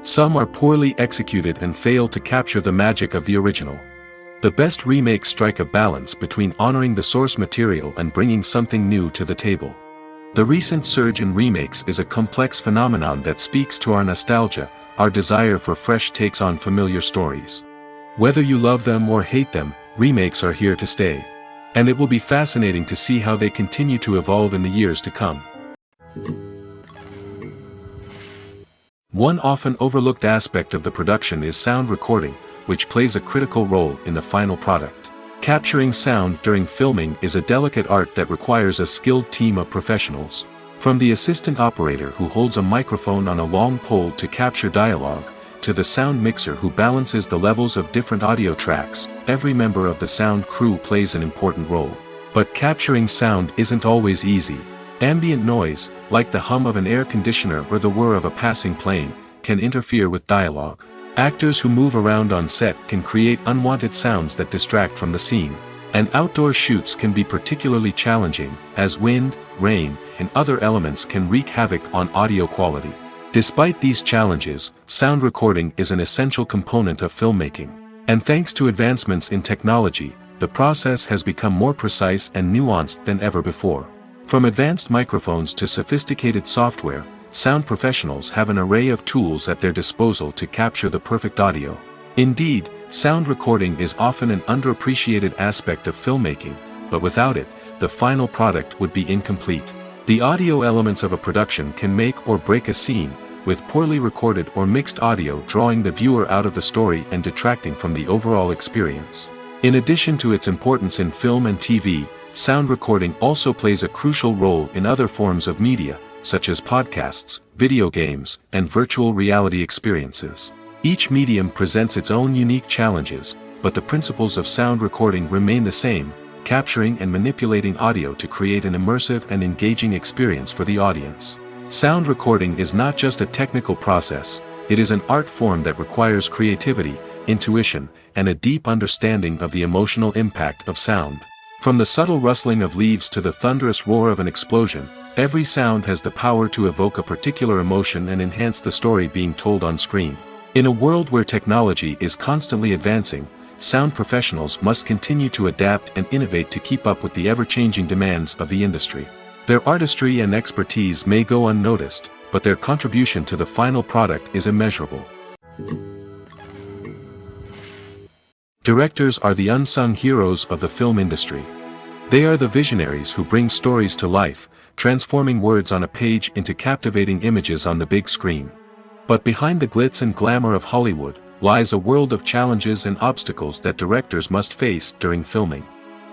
Some are poorly executed and fail to capture the magic of the original. The best remakes strike a balance between honoring the source material and bringing something new to the table. The recent surge in remakes is a complex phenomenon that speaks to our nostalgia, our desire for fresh takes on familiar stories. Whether you love them or hate them, remakes are here to stay. And it will be fascinating to see how they continue to evolve in the years to come. One often overlooked aspect of the production is sound recording, which plays a critical role in the final product. Capturing sound during filming is a delicate art that requires a skilled team of professionals. From the assistant operator who holds a microphone on a long pole to capture dialogue, to the sound mixer who balances the levels of different audio tracks, every member of the sound crew plays an important role. But capturing sound isn't always easy. Ambient noise, like the hum of an air conditioner or the whir of a passing plane, can interfere with dialogue. Actors who move around on set can create unwanted sounds that distract from the scene. And outdoor shoots can be particularly challenging, as wind, rain, and other elements can wreak havoc on audio quality. Despite these challenges, sound recording is an essential component of filmmaking. And thanks to advancements in technology, the process has become more precise and nuanced than ever before. From advanced microphones to sophisticated software, sound professionals have an array of tools at their disposal to capture the perfect audio. Indeed, sound recording is often an underappreciated aspect of filmmaking, but without it, the final product would be incomplete. The audio elements of a production can make or break a scene, with poorly recorded or mixed audio drawing the viewer out of the story and detracting from the overall experience. In addition to its importance in film and TV, sound recording also plays a crucial role in other forms of media, such as podcasts, video games, and virtual reality experiences. Each medium presents its own unique challenges, but the principles of sound recording remain the same, capturing and manipulating audio to create an immersive and engaging experience for the audience. Sound recording is not just a technical process, it is an art form that requires creativity, intuition, and a deep understanding of the emotional impact of sound. From the subtle rustling of leaves to the thunderous roar of an explosion, every sound has the power to evoke a particular emotion and enhance the story being told on screen. In a world where technology is constantly advancing, sound professionals must continue to adapt and innovate to keep up with the ever-changing demands of the industry. Their artistry and expertise may go unnoticed, but their contribution to the final product is immeasurable. Directors are the unsung heroes of the film industry. They are the visionaries who bring stories to life, transforming words on a page into captivating images on the big screen. But behind the glitz and glamour of Hollywood, lies a world of challenges and obstacles that directors must face during filming.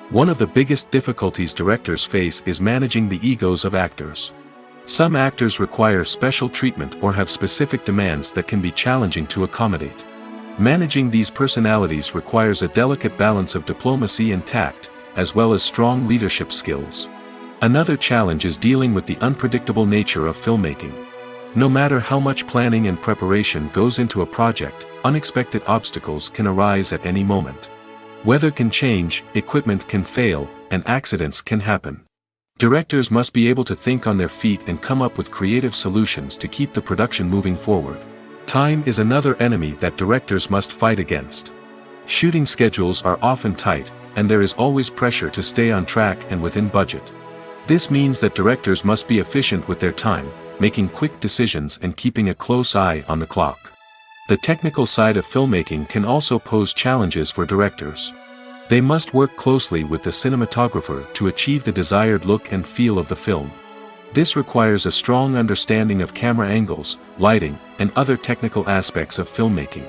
One of the biggest difficulties directors face is managing the egos of actors. Some actors require special treatment or have specific demands that can be challenging to accommodate. Managing these personalities requires a delicate balance of diplomacy and tact, as well as strong leadership skills. Another challenge is dealing with the unpredictable nature of filmmaking. No matter how much planning and preparation goes into a project, unexpected obstacles can arise at any moment. Weather can change, equipment can fail, and accidents can happen. Directors must be able to think on their feet and come up with creative solutions to keep the production moving forward. Time is another enemy that directors must fight against. Shooting schedules are often tight, and there is always pressure to stay on track and within budget. This means that directors must be efficient with their time, making quick decisions and keeping a close eye on the clock. The technical side of filmmaking can also pose challenges for directors. They must work closely with the cinematographer to achieve the desired look and feel of the film. This requires a strong understanding of camera angles, lighting, and other technical aspects of filmmaking.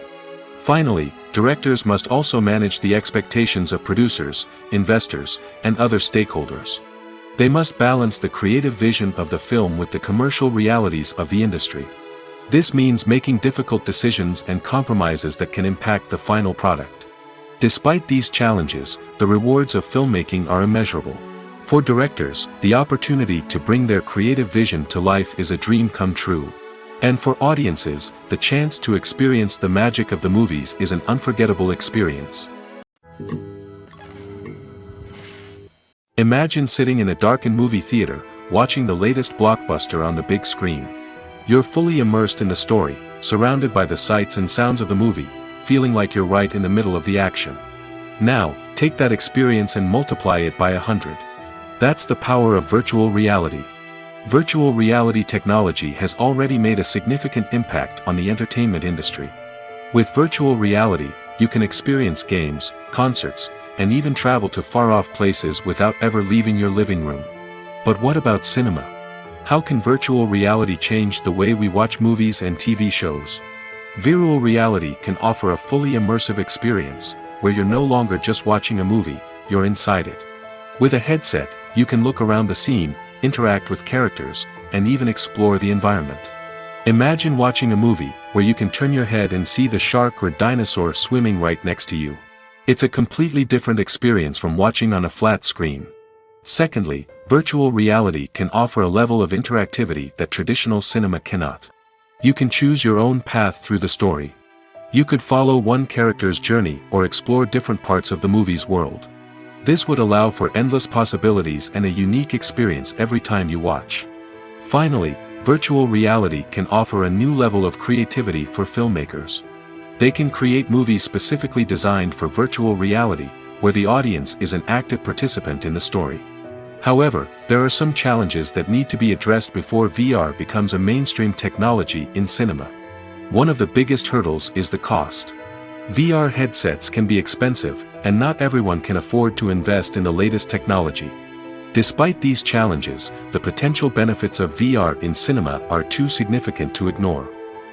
Finally, directors must also manage the expectations of producers, investors, and other stakeholders. They must balance the creative vision of the film with the commercial realities of the industry. This means making difficult decisions and compromises that can impact the final product. Despite these challenges, the rewards of filmmaking are immeasurable. For directors, the opportunity to bring their creative vision to life is a dream come true. And for audiences, the chance to experience the magic of the movies is an unforgettable experience. Imagine sitting in a darkened movie theater, watching the latest blockbuster on the big screen. You're fully immersed in the story, surrounded by the sights and sounds of the movie, feeling like you're right in the middle of the action. Now, take that experience and multiply it by 100. That's the power of virtual reality. Virtual reality technology has already made a significant impact on the entertainment industry. With virtual reality, you can experience games, concerts, and even travel to far-off places without ever leaving your living room. But what about cinema? How can virtual reality change the way we watch movies and TV shows? Virtual reality can offer a fully immersive experience, where you're no longer just watching a movie, you're inside it. With a headset, you can look around the scene, interact with characters, and even explore the environment. Imagine watching a movie, where you can turn your head and see the shark or dinosaur swimming right next to you. It's a completely different experience from watching on a flat screen. Secondly, virtual reality can offer a level of interactivity that traditional cinema cannot. You can choose your own path through the story. You could follow one character's journey or explore different parts of the movie's world. This would allow for endless possibilities and a unique experience every time you watch. Finally, virtual reality can offer a new level of creativity for filmmakers. They can create movies specifically designed for virtual reality, where the audience is an active participant in the story. However, there are some challenges that need to be addressed before VR becomes a mainstream technology in cinema. One of the biggest hurdles is the cost. VR headsets can be expensive, and not everyone can afford to invest in the latest technology. Despite these challenges, the potential benefits of VR in cinema are too significant to ignore.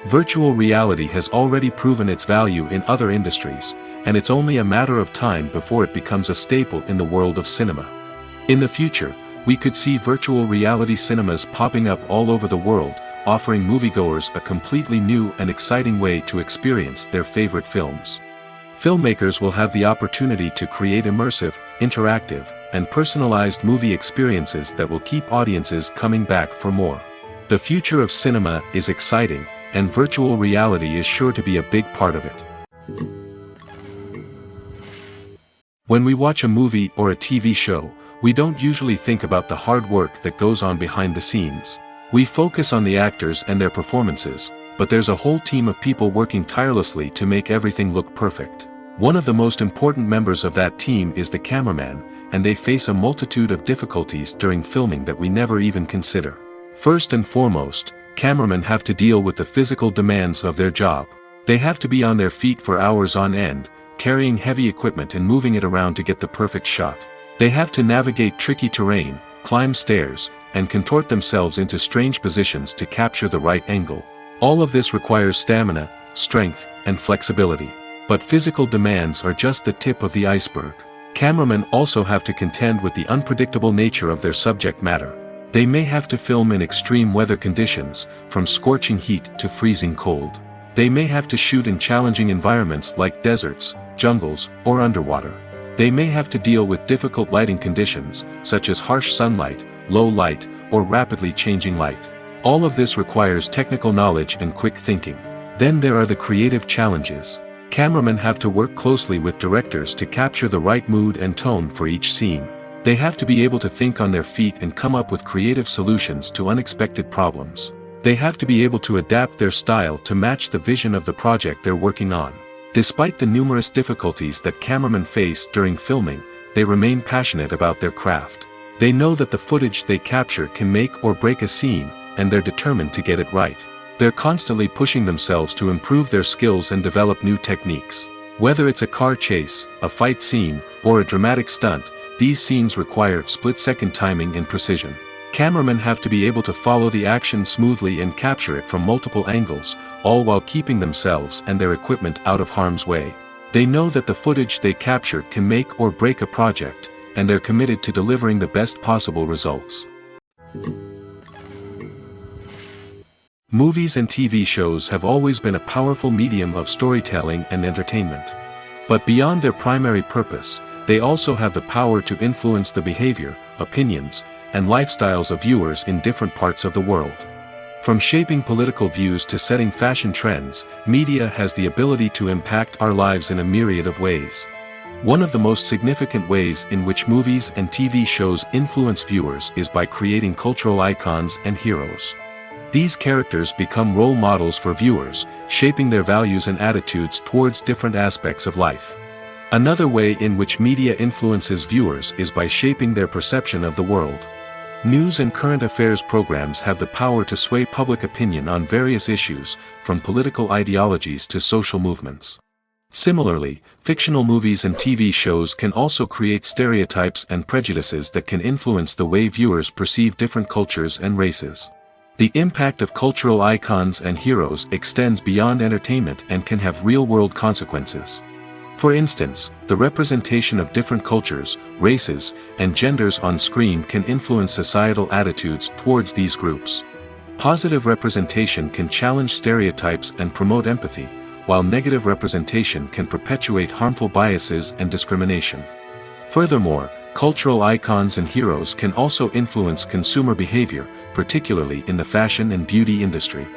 Virtual reality has already proven its value in other industries, and it's only a matter of time before it becomes a staple in the world of cinema. In the future, we could see virtual reality cinemas popping up all over the world, offering moviegoers a completely new and exciting way to experience their favorite films. Filmmakers will have the opportunity to create immersive, interactive, and personalized movie experiences that will keep audiences coming back for more. The future of cinema is exciting, and virtual reality is sure to be a big part of it. When we watch a movie or a TV show, we don't usually think about the hard work that goes on behind the scenes. We focus on the actors and their performances, but there's a whole team of people working tirelessly to make everything look perfect. One of the most important members of that team is the cameraman, and they face a multitude of difficulties during filming that we never even consider. First and foremost, cameramen have to deal with the physical demands of their job. They have to be on their feet for hours on end, carrying heavy equipment and moving it around to get the perfect shot. They have to navigate tricky terrain, climb stairs, and contort themselves into strange positions to capture the right angle. All of this requires stamina, strength, and flexibility. But physical demands are just the tip of the iceberg. Cameramen also have to contend with the unpredictable nature of their subject matter. They may have to film in extreme weather conditions, from scorching heat to freezing cold. They may have to shoot in challenging environments like deserts, jungles, or underwater. They may have to deal with difficult lighting conditions, such as harsh sunlight, low light, or rapidly changing light. All of this requires technical knowledge and quick thinking. Then there are the creative challenges. Cameramen have to work closely with directors to capture the right mood and tone for each scene. They have to be able to think on their feet and come up with creative solutions to unexpected problems. They have to be able to adapt their style to match the vision of the project they're working on. Despite the numerous difficulties that cameramen face during filming, they remain passionate about their craft. They know that the footage they capture can make or break a scene, and they're determined to get it right. They're constantly pushing themselves to improve their skills and develop new techniques. Whether it's a car chase, a fight scene, or a dramatic stunt, these scenes require split-second timing and precision. Cameramen have to be able to follow the action smoothly and capture it from multiple angles, all while keeping themselves and their equipment out of harm's way. They know that the footage they capture can make or break a project, and they're committed to delivering the best possible results. Movies and TV shows have always been a powerful medium of storytelling and entertainment. But beyond their primary purpose, they also have the power to influence the behavior, opinions, and lifestyles of viewers in different parts of the world. From shaping political views to setting fashion trends, media has the ability to impact our lives in a myriad of ways. One of the most significant ways in which movies and TV shows influence viewers is by creating cultural icons and heroes. These characters become role models for viewers, shaping their values and attitudes towards different aspects of life. Another way in which media influences viewers is by shaping their perception of the world. News and current affairs programs have the power to sway public opinion on various issues, from political ideologies to social movements. Similarly, fictional movies and TV shows can also create stereotypes and prejudices that can influence the way viewers perceive different cultures and races. The impact of cultural icons and heroes extends beyond entertainment and can have real-world consequences. For instance, the representation of different cultures, races, and genders on screen can influence societal attitudes towards these groups. Positive representation can challenge stereotypes and promote empathy, while negative representation can perpetuate harmful biases and discrimination. Furthermore, cultural icons and heroes can also influence consumer behavior, particularly in the fashion and beauty industry.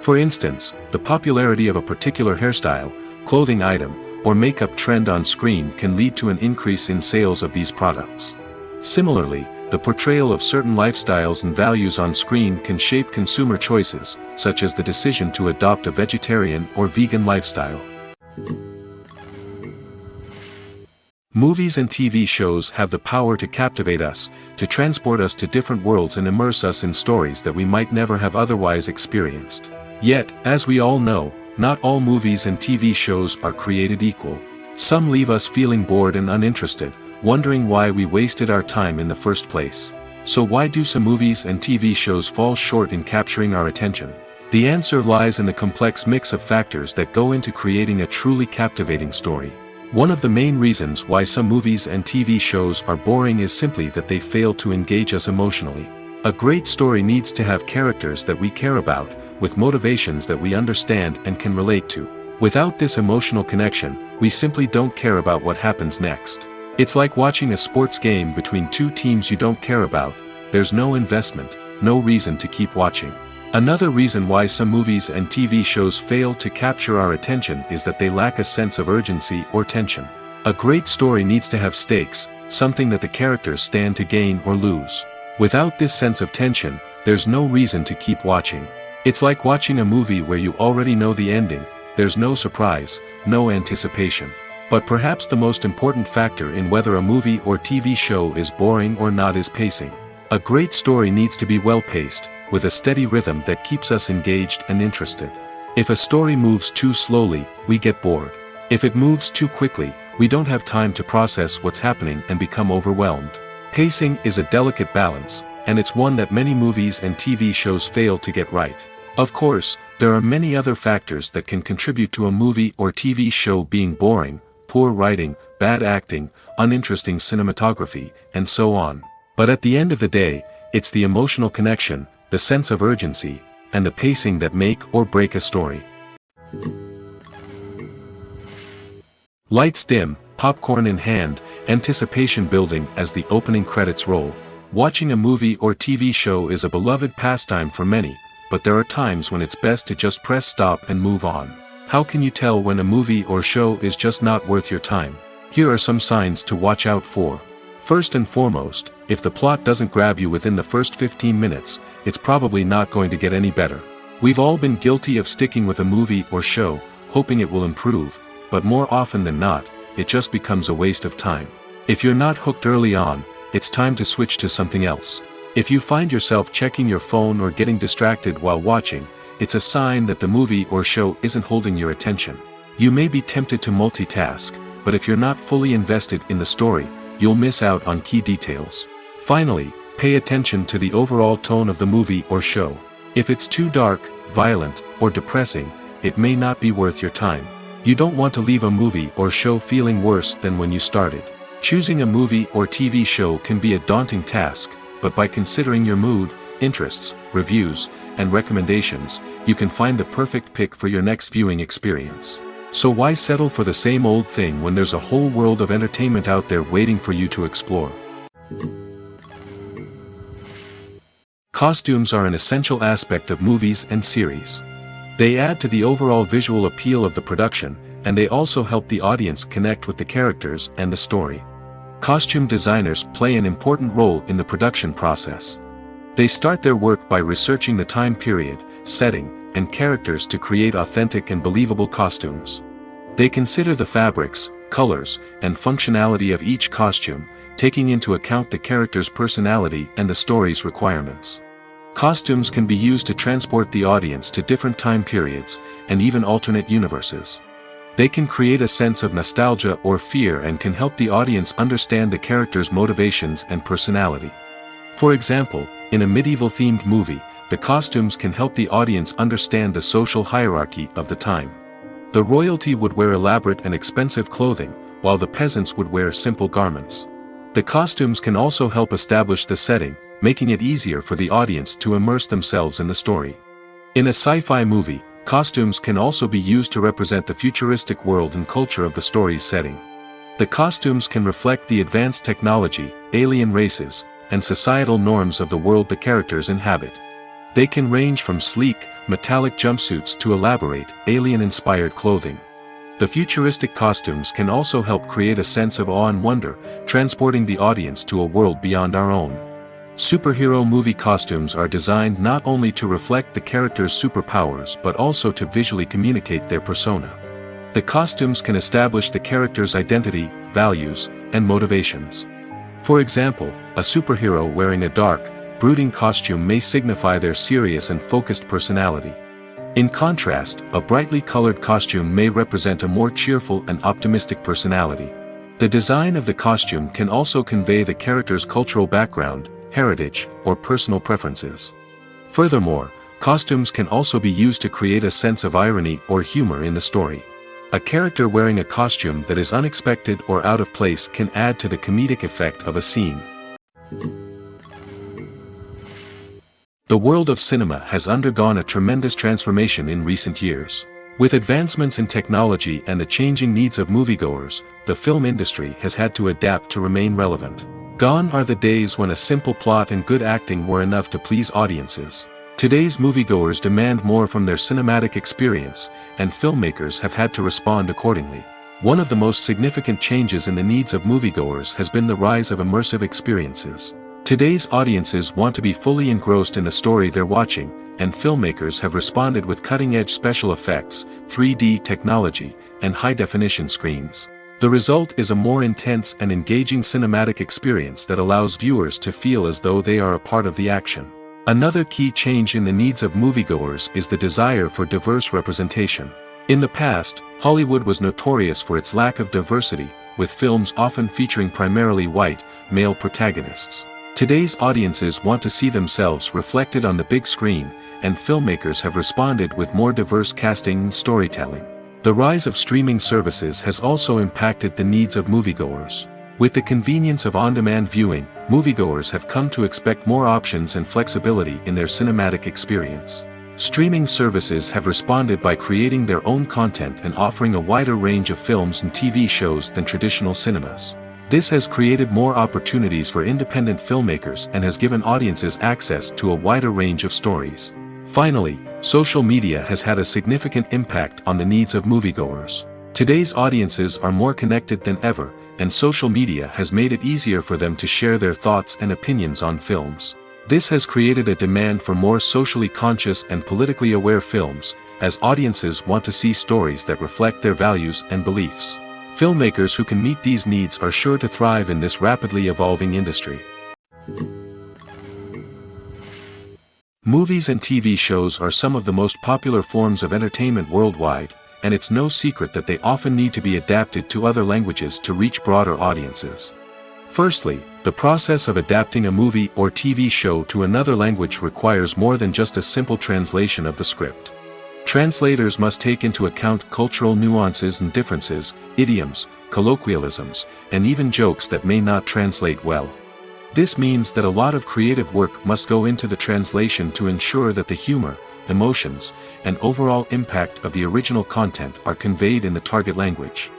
For instance, the popularity of a particular hairstyle, clothing item, or makeup trend on screen can lead to an increase in sales of these products. Similarly, the portrayal of certain lifestyles and values on screen can shape consumer choices, such as the decision to adopt a vegetarian or vegan lifestyle. Movies and TV shows have the power to captivate us, to transport us to different worlds and immerse us in stories that we might never have otherwise experienced. Yet, as we all know, not all movies and TV shows are created equal. Some leave us feeling bored and uninterested, wondering why we wasted our time in the first place. So why do some movies and TV shows fall short in capturing our attention? The answer lies in the complex mix of factors that go into creating a truly captivating story. One of the main reasons why some movies and TV shows are boring is simply that they fail to engage us emotionally. A great story needs to have characters that we care about, with motivations that we understand and can relate to. Without this emotional connection, we simply don't care about what happens next. It's like watching a sports game between two teams you don't care about. There's no investment, no reason to keep watching. Another reason why some movies and TV shows fail to capture our attention is that they lack a sense of urgency or tension. A great story needs to have stakes, something that the characters stand to gain or lose. Without this sense of tension, there's no reason to keep watching. It's like watching a movie where you already know the ending. There's no surprise, no anticipation. But perhaps the most important factor in whether a movie or TV show is boring or not is pacing. A great story needs to be well-paced, with a steady rhythm that keeps us engaged and interested. If a story moves too slowly, we get bored. If it moves too quickly, we don't have time to process what's happening and become overwhelmed. Pacing is a delicate balance, and it's one that many movies and TV shows fail to get right. Of course, there are many other factors that can contribute to a movie or TV show being boring: poor writing, bad acting, uninteresting cinematography, and so on. But at the end of the day, it's the emotional connection, the sense of urgency, and the pacing that make or break a story. Lights dim, popcorn in hand, anticipation building as the opening credits roll. Watching a movie or TV show is a beloved pastime for many, but there are times when it's best to just press stop and move on. How can you tell when a movie or show is just not worth your time? Here are some signs to watch out for. First and foremost, if the plot doesn't grab you within the first 15 minutes, it's probably not going to get any better. We've all been guilty of sticking with a movie or show, hoping it will improve, but more often than not, it just becomes a waste of time. If you're not hooked early on, it's time to switch to something else. If you find yourself checking your phone or getting distracted while watching, it's a sign that the movie or show isn't holding your attention. You may be tempted to multitask, but if you're not fully invested in the story, you'll miss out on key details. Finally, pay attention to the overall tone of the movie or show. If it's too dark, violent, or depressing, it may not be worth your time. You don't want to leave a movie or show feeling worse than when you started. Choosing a movie or TV show can be a daunting task, but by considering your mood, interests, reviews, and recommendations, you can find the perfect pick for your next viewing experience. So why settle for the same old thing when there's a whole world of entertainment out there waiting for you to explore? Costumes are an essential aspect of movies and series. They add to the overall visual appeal of the production, and they also help the audience connect with the characters and the story. Costume designers play an important role in the production process. They start their work by researching the time period, setting, and characters to create authentic and believable costumes. They consider the fabrics, colors, and functionality of each costume, taking into account the character's personality and the story's requirements. Costumes can be used to transport the audience to different time periods, and even alternate universes. They can create a sense of nostalgia or fear and can help the audience understand the character's motivations and personality. For example, in a medieval-themed movie, the costumes can help the audience understand the social hierarchy of the time. The royalty would wear elaborate and expensive clothing, while the peasants would wear simple garments. The costumes can also help establish the setting, making it easier for the audience to immerse themselves in the story. In a sci-fi movie, costumes can also be used to represent the futuristic world and culture of the story's setting. The costumes can reflect the advanced technology, alien races, and societal norms of the world the characters inhabit. They can range from sleek, metallic jumpsuits to elaborate, alien-inspired clothing. The futuristic costumes can also help create a sense of awe and wonder, transporting the audience to a world beyond our own. Superhero movie costumes are designed not only to reflect the character's superpowers but also to visually communicate their persona. The costumes can establish the character's identity, values, and motivations. For example, a superhero wearing a dark, brooding costume may signify their serious and focused personality. In contrast, a brightly colored costume may represent a more cheerful and optimistic personality. The design of the costume can also convey the character's cultural background, heritage, or personal preferences. Furthermore, costumes can also be used to create a sense of irony or humor in the story. A character wearing a costume that is unexpected or out of place can add to the comedic effect of a scene. The world of cinema has undergone a tremendous transformation in recent years. With advancements in technology and the changing needs of moviegoers, the film industry has had to adapt to remain relevant. Gone are the days when a simple plot and good acting were enough to please audiences. Today's moviegoers demand more from their cinematic experience, and filmmakers have had to respond accordingly. One of the most significant changes in the needs of moviegoers has been the rise of immersive experiences. Today's audiences want to be fully engrossed in the story they're watching, and filmmakers have responded with cutting-edge special effects, 3D technology, and high-definition screens. The result is a more intense and engaging cinematic experience that allows viewers to feel as though they are a part of the action. Another key change in the needs of moviegoers is the desire for diverse representation. In the past, Hollywood was notorious for its lack of diversity, with films often featuring primarily white, male protagonists. Today's audiences want to see themselves reflected on the big screen, and filmmakers have responded with more diverse casting and storytelling. The rise of streaming services has also impacted the needs of moviegoers. With the convenience of on-demand viewing, moviegoers have come to expect more options and flexibility in their cinematic experience. Streaming services have responded by creating their own content and offering a wider range of films and TV shows than traditional cinemas. This has created more opportunities for independent filmmakers and has given audiences access to a wider range of stories. Finally, social media has had a significant impact on the needs of moviegoers. Today's audiences are more connected than ever, and social media has made it easier for them to share their thoughts and opinions on films. This has created a demand for more socially conscious and politically aware films, as audiences want to see stories that reflect their values and beliefs. Filmmakers who can meet these needs are sure to thrive in this rapidly evolving industry. Movies and TV shows are some of the most popular forms of entertainment worldwide, and it's no secret that they often need to be adapted to other languages to reach broader audiences. Firstly, the process of adapting a movie or TV show to another language requires more than just a simple translation of the script. Translators must take into account cultural nuances and differences, idioms, colloquialisms, and even jokes that may not translate well. This means that a lot of creative work must go into the translation to ensure that the humor, emotions, and overall impact of the original content are conveyed in the target language.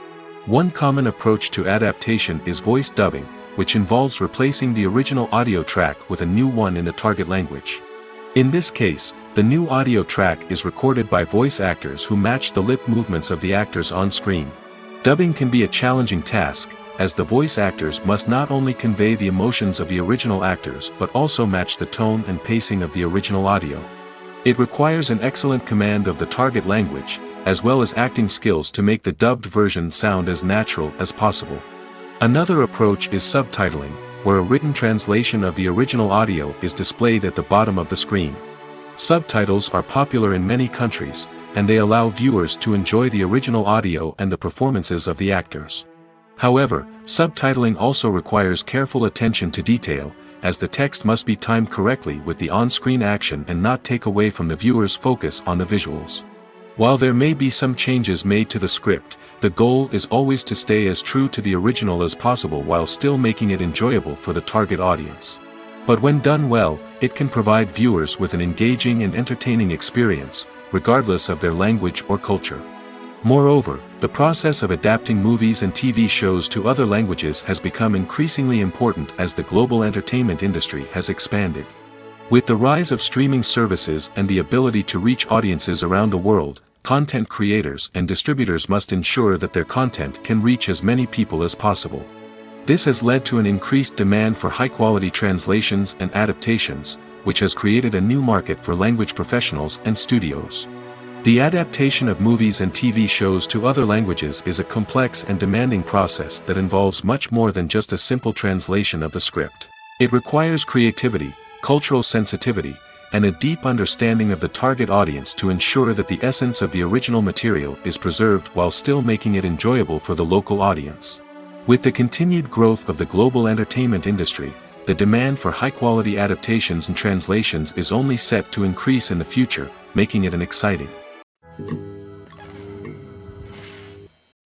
One common approach to adaptation is voice dubbing, which involves replacing the original audio track with a new one in the target language. In this case, the new audio track is recorded by voice actors who match the lip movements of the actors on screen. Dubbing can be a challenging task, as the voice actors must not only convey the emotions of the original actors but also match the tone and pacing of the original audio. It requires an excellent command of the target language, as well as acting skills to make the dubbed version sound as natural as possible. Another approach is subtitling, where a written translation of the original audio is displayed at the bottom of the screen. Subtitles are popular in many countries, and they allow viewers to enjoy the original audio and the performances of the actors. However, subtitling also requires careful attention to detail, as the text must be timed correctly with the on-screen action and not take away from the viewer's focus on the visuals. While there may be some changes made to the script, the goal is always to stay as true to the original as possible while still making it enjoyable for the target audience. But when done well, it can provide viewers with an engaging and entertaining experience, regardless of their language or culture. Moreover, the process of adapting movies and TV shows to other languages has become increasingly important as the global entertainment industry has expanded. With the rise of streaming services and the ability to reach audiences around the world, content creators and distributors must ensure that their content can reach as many people as possible. This has led to an increased demand for high-quality translations and adaptations, which has created a new market for language professionals and studios. The adaptation of movies and TV shows to other languages is a complex and demanding process that involves much more than just a simple translation of the script. It requires creativity, cultural sensitivity, and a deep understanding of the target audience to ensure that the essence of the original material is preserved while still making it enjoyable for the local audience. With the continued growth of the global entertainment industry, the demand for high-quality adaptations and translations is only set to increase in the future, making it an exciting.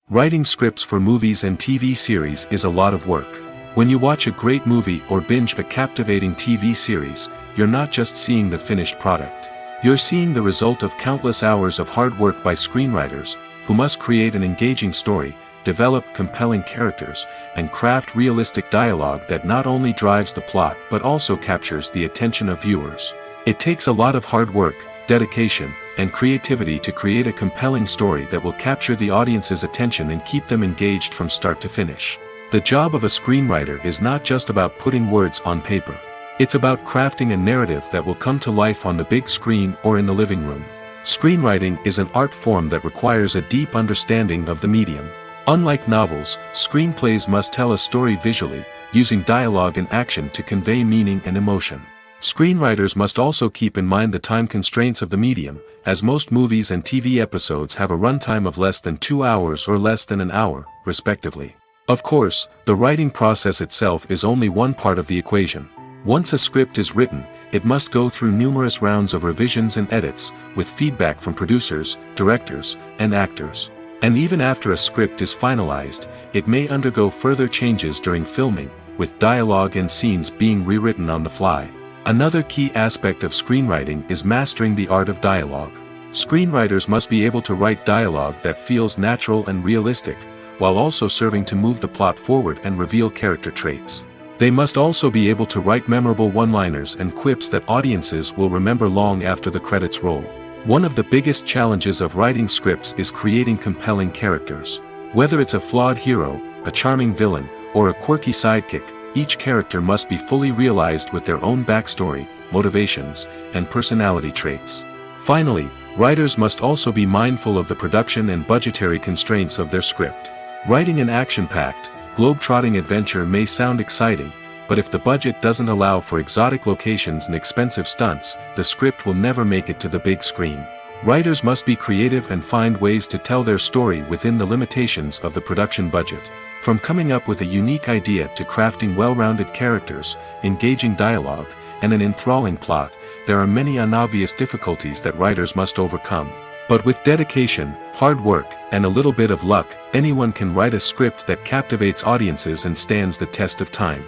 Writing scripts for movies and TV series is a lot of work. When you watch a great movie or binge a captivating TV series, you're not just seeing the finished product. You're seeing the result of countless hours of hard work by screenwriters, who must create an engaging story, develop compelling characters, and craft realistic dialogue that not only drives the plot but also captures the attention of viewers. It takes a lot of hard work, dedication, and creativity to create a compelling story that will capture the audience's attention and keep them engaged from start to finish. The job of a screenwriter is not just about putting words on paper. It's about crafting a narrative that will come to life on the big screen or in the living room. Screenwriting is an art form that requires a deep understanding of the medium. Unlike novels, screenplays must tell a story visually, using dialogue and action to convey meaning and emotion. Screenwriters must also keep in mind the time constraints of the medium, as most movies and TV episodes have a runtime of less than 2 hours or less than an hour, respectively. Of course, the writing process itself is only one part of the equation. Once a script is written, it must go through numerous rounds of revisions and edits, with feedback from producers, directors, and actors. And even after a script is finalized, it may undergo further changes during filming, with dialogue and scenes being rewritten on the fly. Another key aspect of screenwriting is mastering the art of dialogue. Screenwriters must be able to write dialogue that feels natural and realistic, while also serving to move the plot forward and reveal character traits. They must also be able to write memorable one-liners and quips that audiences will remember long after the credits roll. One of the biggest challenges of writing scripts is creating compelling characters. Whether it's a flawed hero, a charming villain, or a quirky sidekick, each character must be fully realized with their own backstory, motivations, and personality traits. Finally, writers must also be mindful of the production and budgetary constraints of their script. Writing an action-packed, globe-trotting adventure may sound exciting, but if the budget doesn't allow for exotic locations and expensive stunts, the script will never make it to the big screen. Writers must be creative and find ways to tell their story within the limitations of the production budget. From coming up with a unique idea to crafting well-rounded characters, engaging dialogue, and an enthralling plot, there are many unobvious difficulties that writers must overcome. But with dedication, hard work, and a little bit of luck, anyone can write a script that captivates audiences and stands the test of time.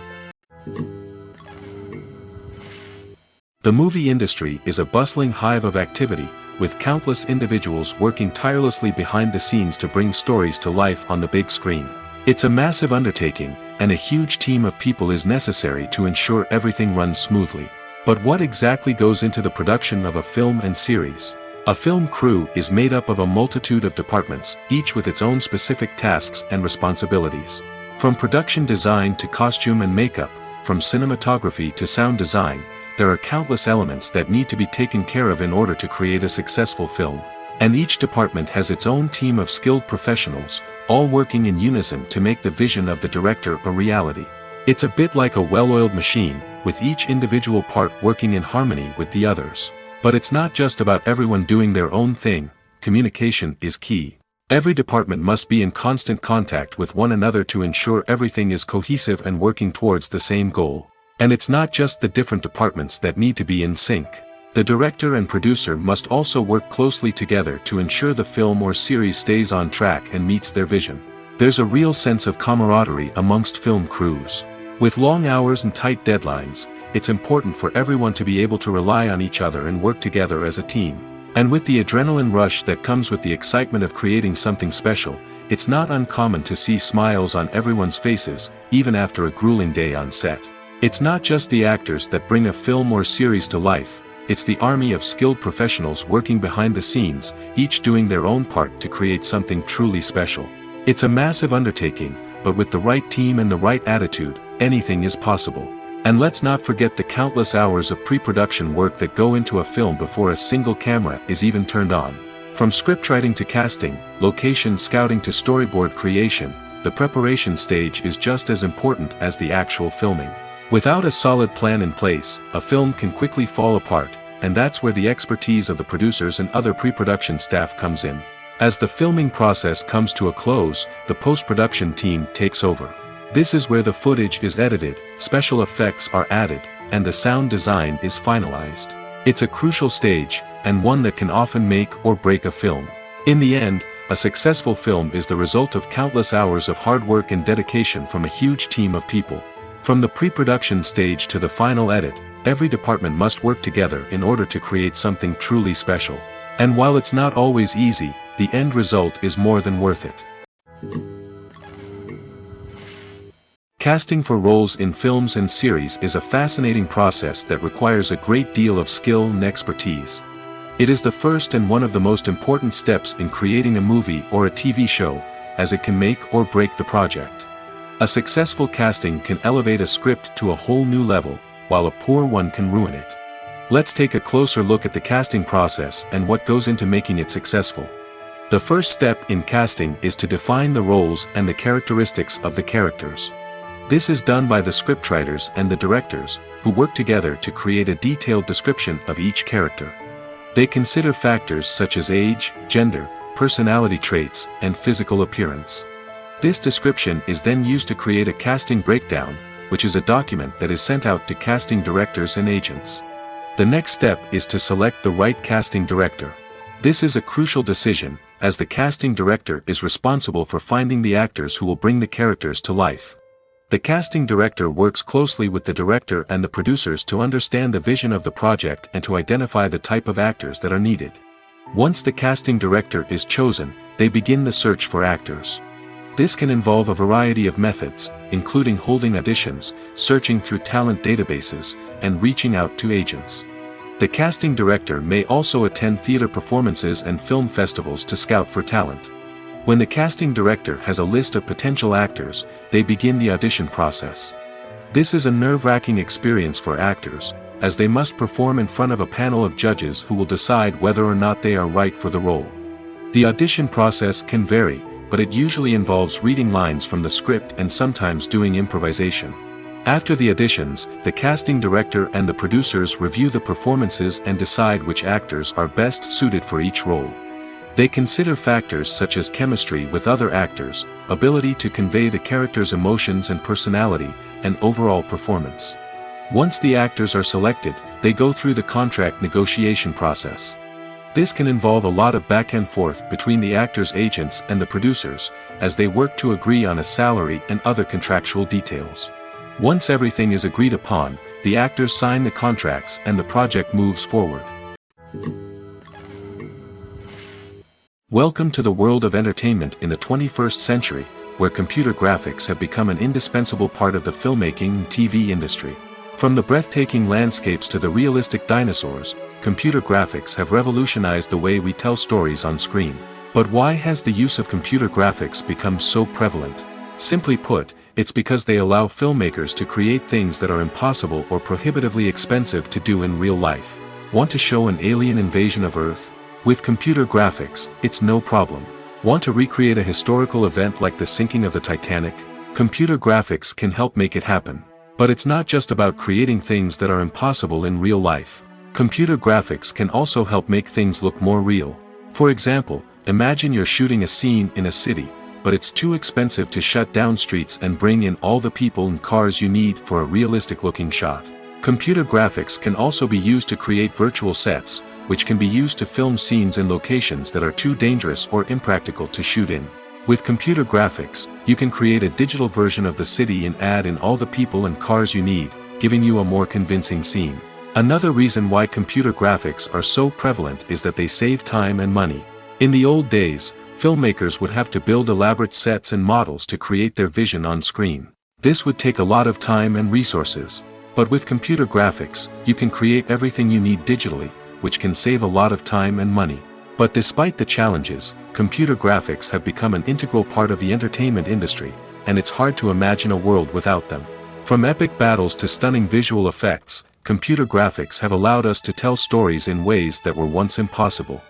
The movie industry is a bustling hive of activity, with countless individuals working tirelessly behind the scenes to bring stories to life on the big screen. It's a massive undertaking, and a huge team of people is necessary to ensure everything runs smoothly. But what exactly goes into the production of a film and series? A film crew is made up of a multitude of departments, each with its own specific tasks and responsibilities. From production design to costume and makeup, from cinematography to sound design, there are countless elements that need to be taken care of in order to create a successful film. And each department has its own team of skilled professionals, all working in unison to make the vision of the director a reality. It's a bit like a well-oiled machine, with each individual part working in harmony with the others. But it's not just about everyone doing their own thing. Communication is key. Every department must be in constant contact with one another to ensure everything is cohesive and working towards the same goal. And it's not just the different departments that need to be in sync. The director and producer must also work closely together to ensure the film or series stays on track and meets their vision. There's a real sense of camaraderie amongst film crews. With long hours and tight deadlines, it's important for everyone to be able to rely on each other and work together as a team. And with the adrenaline rush that comes with the excitement of creating something special, it's not uncommon to see smiles on everyone's faces, even after a grueling day on set. It's not just the actors that bring a film or series to life, it's the army of skilled professionals working behind the scenes, each doing their own part to create something truly special. It's a massive undertaking, but with the right team and the right attitude, anything is possible. And let's not forget the countless hours of pre-production work that go into a film before a single camera is even turned on. From scriptwriting to casting, location scouting to storyboard creation, the preparation stage is just as important as the actual filming. Without a solid plan in place, a film can quickly fall apart, and that's where the expertise of the producers and other pre-production staff comes in. As the filming process comes to a close, the post-production team takes over. This is where the footage is edited, special effects are added, and the sound design is finalized. It's a crucial stage, and one that can often make or break a film. In the end, a successful film is the result of countless hours of hard work and dedication from a huge team of people. From the pre-production stage to the final edit, every department must work together in order to create something truly special. And while it's not always easy, the end result is more than worth it. Casting for roles in films and series is a fascinating process that requires a great deal of skill and expertise. It is the first and one of the most important steps in creating a movie or a TV show, as it can make or break the project. A successful casting can elevate a script to a whole new level, while a poor one can ruin it. Let's take a closer look at the casting process and what goes into making it successful. The first step in casting is to define the roles and the characteristics of the characters. This is done by the scriptwriters and the directors, who work together to create a detailed description of each character. They consider factors such as age, gender, personality traits, and physical appearance. This description is then used to create a casting breakdown, which is a document that is sent out to casting directors and agents. The next step is to select the right casting director. This is a crucial decision, as the casting director is responsible for finding the actors who will bring the characters to life. The casting director works closely with the director and the producers to understand the vision of the project and to identify the type of actors that are needed. Once the casting director is chosen, they begin the search for actors. This can involve a variety of methods, including holding auditions, searching through talent databases, and reaching out to agents. The casting director may also attend theater performances and film festivals to scout for talent. When the casting director has a list of potential actors, they begin the audition process. This is a nerve-wracking experience for actors, as they must perform in front of a panel of judges who will decide whether or not they are right for the role. The audition process can vary, but it usually involves reading lines from the script and sometimes doing improvisation. After the auditions, the casting director and the producers review the performances and decide which actors are best suited for each role. They consider factors such as chemistry with other actors, ability to convey the character's emotions and personality, and overall performance. Once the actors are selected, they go through the contract negotiation process. This can involve a lot of back and forth between the actors' agents and the producers, as they work to agree on a salary and other contractual details. Once everything is agreed upon, the actors sign the contracts and the project moves forward. Welcome to the world of entertainment in the 21st century, where computer graphics have become an indispensable part of the filmmaking and TV industry. From the breathtaking landscapes to the realistic dinosaurs, computer graphics have revolutionized the way we tell stories on screen. But why has the use of computer graphics become so prevalent? Simply put, It's because they allow filmmakers to create things that are impossible or prohibitively expensive to do in real life. Want to show an alien invasion of Earth? With computer graphics, it's no problem. Want to recreate a historical event like the sinking of the Titanic? Computer graphics can help make it happen. But it's not just about creating things that are impossible in real life. Computer graphics can also help make things look more real. For example, imagine you're shooting a scene in a city, but it's too expensive to shut down streets and bring in all the people and cars you need for a realistic-looking shot. Computer graphics can also be used to create virtual sets, which can be used to film scenes in locations that are too dangerous or impractical to shoot in. With computer graphics, you can create a digital version of the city and add in all the people and cars you need, giving you a more convincing scene. Another reason why computer graphics are so prevalent is that they save time and money. In the old days, filmmakers would have to build elaborate sets and models to create their vision on screen. This would take a lot of time and resources. But with computer graphics, you can create everything you need digitally, which can save a lot of time and money. But despite the challenges, computer graphics have become an integral part of the entertainment industry, and it's hard to imagine a world without them. From epic battles to stunning visual effects, computer graphics have allowed us to tell stories in ways that were once impossible.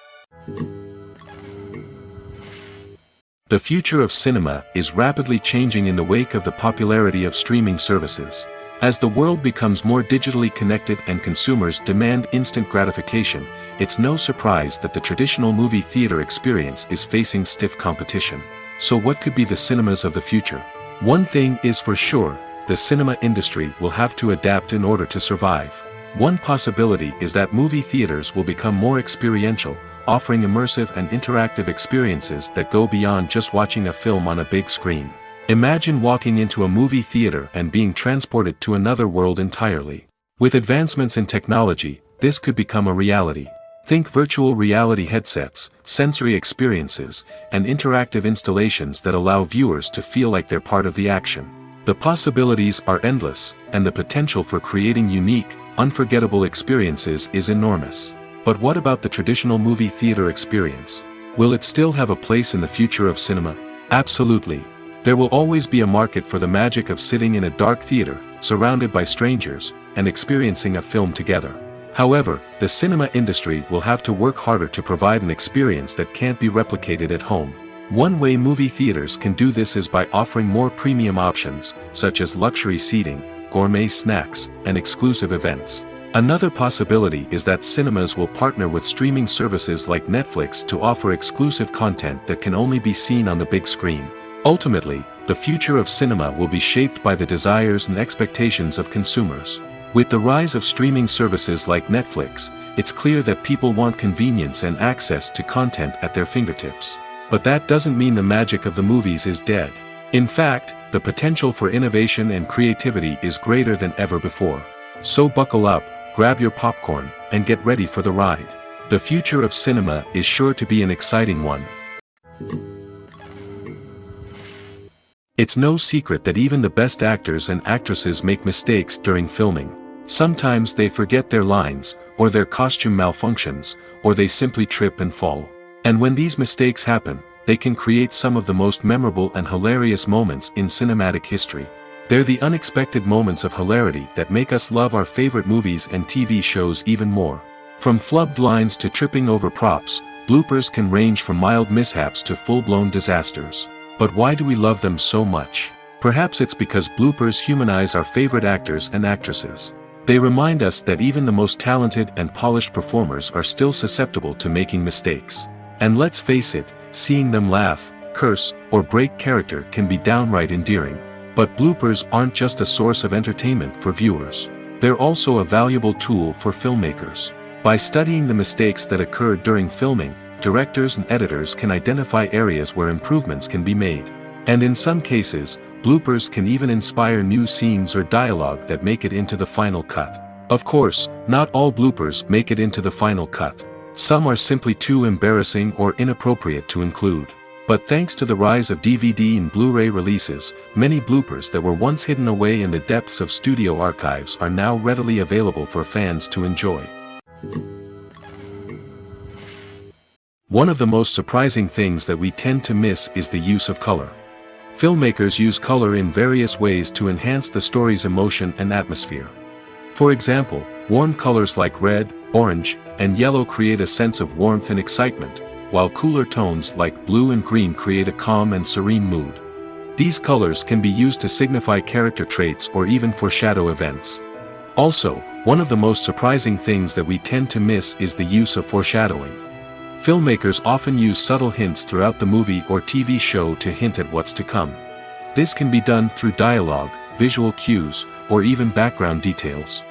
The future of cinema is rapidly changing in the wake of the popularity of streaming services. As the world becomes more digitally connected and consumers demand instant gratification, it's no surprise that the traditional movie theater experience is facing stiff competition. So what could be the cinemas of the future? One thing is for sure, the cinema industry will have to adapt in order to survive. One possibility is that movie theaters will become more experiential, offering immersive and interactive experiences that go beyond just watching a film on a big screen. Imagine walking into a movie theater and being transported to another world entirely. With advancements in technology, this could become a reality. Think virtual reality headsets, sensory experiences, and interactive installations that allow viewers to feel like they're part of the action. The possibilities are endless, and the potential for creating unique, unforgettable experiences is enormous. But what about the traditional movie theater experience? Will it still have a place in the future of cinema? Absolutely. There will always be a market for the magic of sitting in a dark theater, surrounded by strangers, and experiencing a film together. However, the cinema industry will have to work harder to provide an experience that can't be replicated at home. One way movie theaters can do this is by offering more premium options, such as luxury seating, gourmet snacks, and exclusive events. Another possibility is that cinemas will partner with streaming services like Netflix to offer exclusive content that can only be seen on the big screen. Ultimately, the future of cinema will be shaped by the desires and expectations of consumers. With the rise of streaming services like Netflix, it's clear that people want convenience and access to content at their fingertips. But that doesn't mean the magic of the movies is dead. In fact, the potential for innovation and creativity is greater than ever before. So buckle up, grab your popcorn, and get ready for the ride. The future of cinema is sure to be an exciting one. It's no secret that even the best actors and actresses make mistakes during filming. Sometimes they forget their lines, or their costume malfunctions, or they simply trip and fall. And when these mistakes happen, they can create some of the most memorable and hilarious moments in cinematic history. They're the unexpected moments of hilarity that make us love our favorite movies and TV shows even more. From flubbed lines to tripping over props, bloopers can range from mild mishaps to full-blown disasters. But why do we love them so much? Perhaps it's because bloopers humanize our favorite actors and actresses. They remind us that even the most talented and polished performers are still susceptible to making mistakes. And let's face it, seeing them laugh, curse, or break character can be downright endearing. But bloopers aren't just a source of entertainment for viewers. They're also a valuable tool for filmmakers. By studying the mistakes that occurred during filming, directors and editors can identify areas where improvements can be made. And in some cases, bloopers can even inspire new scenes or dialogue that make it into the final cut. Of course, not all bloopers make it into the final cut. Some are simply too embarrassing or inappropriate to include. But thanks to the rise of DVD and Blu-ray releases, many bloopers that were once hidden away in the depths of studio archives are now readily available for fans to enjoy. One of the most surprising things that we tend to miss is the use of color. Filmmakers use color in various ways to enhance the story's emotion and atmosphere. For example, warm colors like red, orange, and yellow create a sense of warmth and excitement, while cooler tones like blue and green create a calm and serene mood. These colors can be used to signify character traits or even foreshadow events. Also, one of the most surprising things that we tend to miss is the use of foreshadowing. Filmmakers often use subtle hints throughout the movie or TV show to hint at what's to come. This can be done through dialogue, visual cues, or even background details.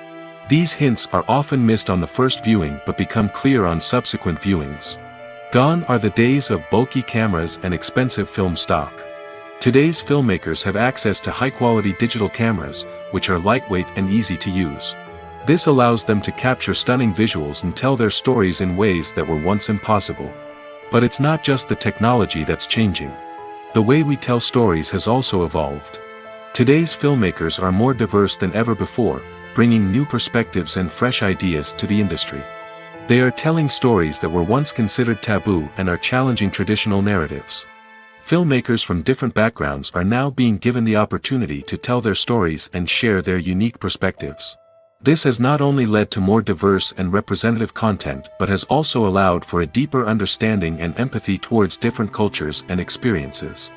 These hints are often missed on the first viewing but become clear on subsequent viewings. Gone are the days of bulky cameras and expensive film stock. Today's filmmakers have access to high-quality digital cameras, which are lightweight and easy to use. This allows them to capture stunning visuals and tell their stories in ways that were once impossible. But it's not just the technology that's changing. The way we tell stories has also evolved. Today's filmmakers are more diverse than ever before, bringing new perspectives and fresh ideas to the industry. They are telling stories that were once considered taboo and are challenging traditional narratives. Filmmakers from different backgrounds are now being given the opportunity to tell their stories and share their unique perspectives. This has not only led to more diverse and representative content but has also allowed for a deeper understanding and empathy towards different cultures and experiences.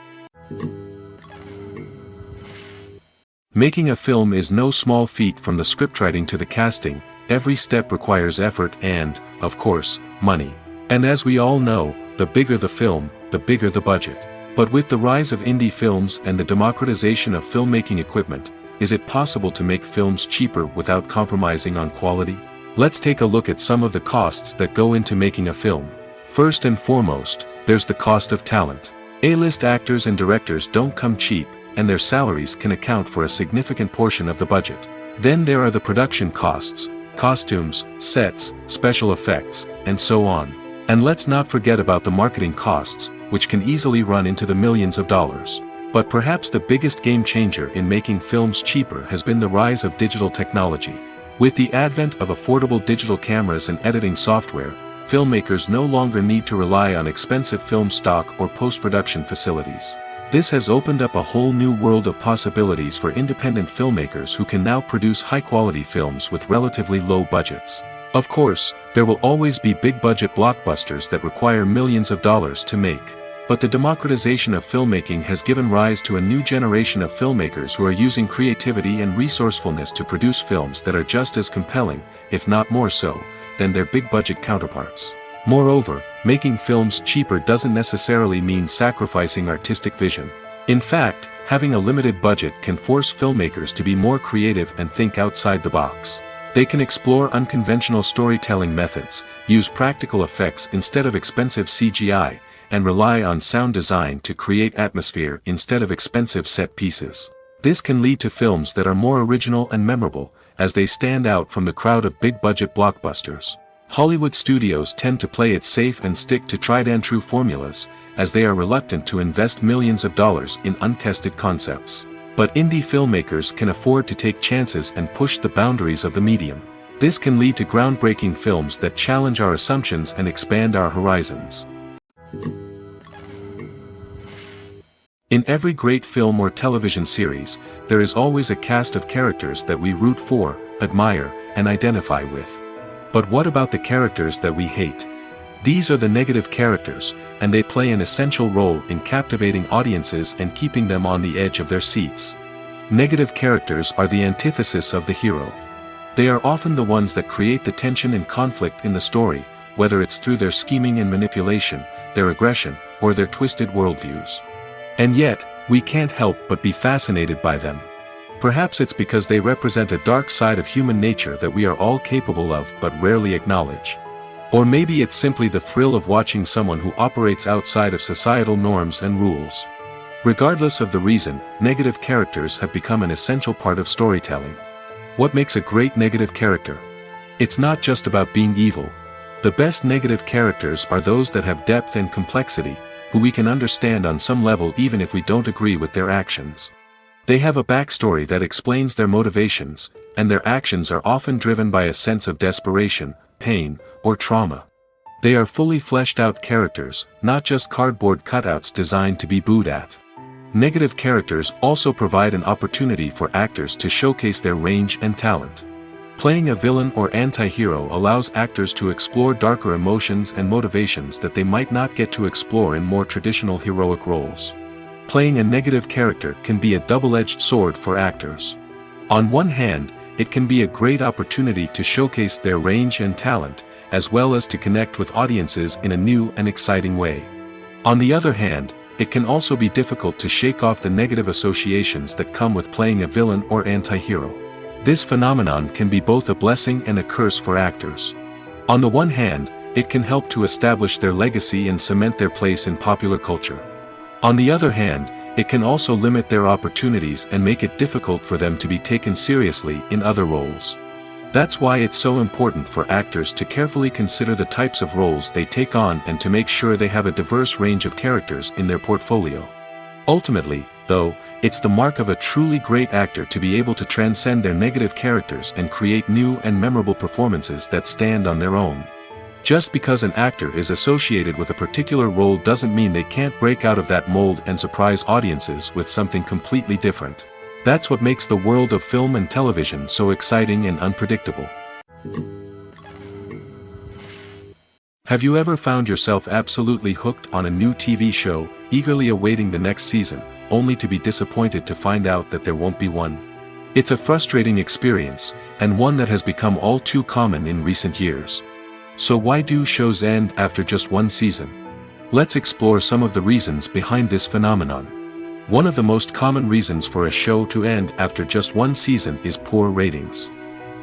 Making a film is no small feat. From the scriptwriting to the casting, every step requires effort and, of course, money. And as we all know, the bigger the film, the bigger the budget. But with the rise of indie films and the democratization of filmmaking equipment, is it possible to make films cheaper without compromising on quality? Let's take a look at some of the costs that go into making a film. First and foremost, there's the cost of talent. A-list actors and directors don't come cheap, and their salaries can account for a significant portion of the budget. Then there are the production costs, costumes, sets, special effects, and so on. And let's not forget about the marketing costs, which can easily run into the millions of dollars. But perhaps the biggest game changer in making films cheaper has been the rise of digital technology. With the advent of affordable digital cameras and editing software, filmmakers no longer need to rely on expensive film stock or post-production facilities. This has opened up a whole new world of possibilities for independent filmmakers who can now produce high-quality films with relatively low budgets. Of course, there will always be big-budget blockbusters that require millions of dollars to make. But the democratization of filmmaking has given rise to a new generation of filmmakers who are using creativity and resourcefulness to produce films that are just as compelling, if not more so, than their big-budget counterparts. Moreover, making films cheaper doesn't necessarily mean sacrificing artistic vision. In fact, having a limited budget can force filmmakers to be more creative and think outside the box. They can explore unconventional storytelling methods, use practical effects instead of expensive CGI, and rely on sound design to create atmosphere instead of expensive set pieces. This can lead to films that are more original and memorable, as they stand out from the crowd of big-budget blockbusters. Hollywood studios tend to play it safe and stick to tried-and-true formulas, as they are reluctant to invest millions of dollars in untested concepts. But indie filmmakers can afford to take chances and push the boundaries of the medium. This can lead to groundbreaking films that challenge our assumptions and expand our horizons. In every great film or television series, there is always a cast of characters that we root for, admire, and identify with. But what about the characters that we hate? These are the negative characters, and they play an essential role in captivating audiences and keeping them on the edge of their seats. Negative characters are the antithesis of the hero. They are often the ones that create the tension and conflict in the story, whether it's through their scheming and manipulation, their aggression, or their twisted worldviews. And yet, we can't help but be fascinated by them. Perhaps it's because they represent a dark side of human nature that we are all capable of but rarely acknowledge. Or maybe it's simply the thrill of watching someone who operates outside of societal norms and rules. Regardless of the reason, negative characters have become an essential part of storytelling. What makes a great negative character? It's not just about being evil. The best negative characters are those that have depth and complexity, who we can understand on some level even if we don't agree with their actions. They have a backstory that explains their motivations, and their actions are often driven by a sense of desperation, pain, or trauma. They are fully fleshed out characters, not just cardboard cutouts designed to be booed at. Negative characters also provide an opportunity for actors to showcase their range and talent. Playing a villain or anti-hero allows actors to explore darker emotions and motivations that they might not get to explore in more traditional heroic roles. Playing a negative character can be a double-edged sword for actors. On one hand, it can be a great opportunity to showcase their range and talent, as well as to connect with audiences in a new and exciting way. On the other hand, it can also be difficult to shake off the negative associations that come with playing a villain or anti-hero. This phenomenon can be both a blessing and a curse for actors. On the one hand, it can help to establish their legacy and cement their place in popular culture. On the other hand, it can also limit their opportunities and make it difficult for them to be taken seriously in other roles. That's why it's so important for actors to carefully consider the types of roles they take on and to make sure they have a diverse range of characters in their portfolio. Ultimately, though, it's the mark of a truly great actor to be able to transcend their negative characters and create new and memorable performances that stand on their own. Just because an actor is associated with a particular role doesn't mean they can't break out of that mold and surprise audiences with something completely different. That's what makes the world of film and television so exciting and unpredictable. Have you ever found yourself absolutely hooked on a new TV show, eagerly awaiting the next season, only to be disappointed to find out that there won't be one? It's a frustrating experience, and one that has become all too common in recent years. So why do shows end after just one season? Let's explore some of the reasons behind this phenomenon. One of the most common reasons for a show to end after just one season is poor ratings.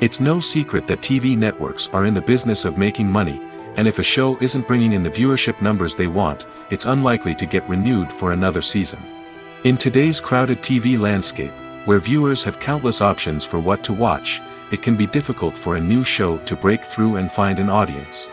It's no secret that TV networks are in the business of making money, and if a show isn't bringing in the viewership numbers they want, it's unlikely to get renewed for another season. In today's crowded TV landscape, where viewers have countless options for what to watch, it can be difficult for a new show to break through and find an audience.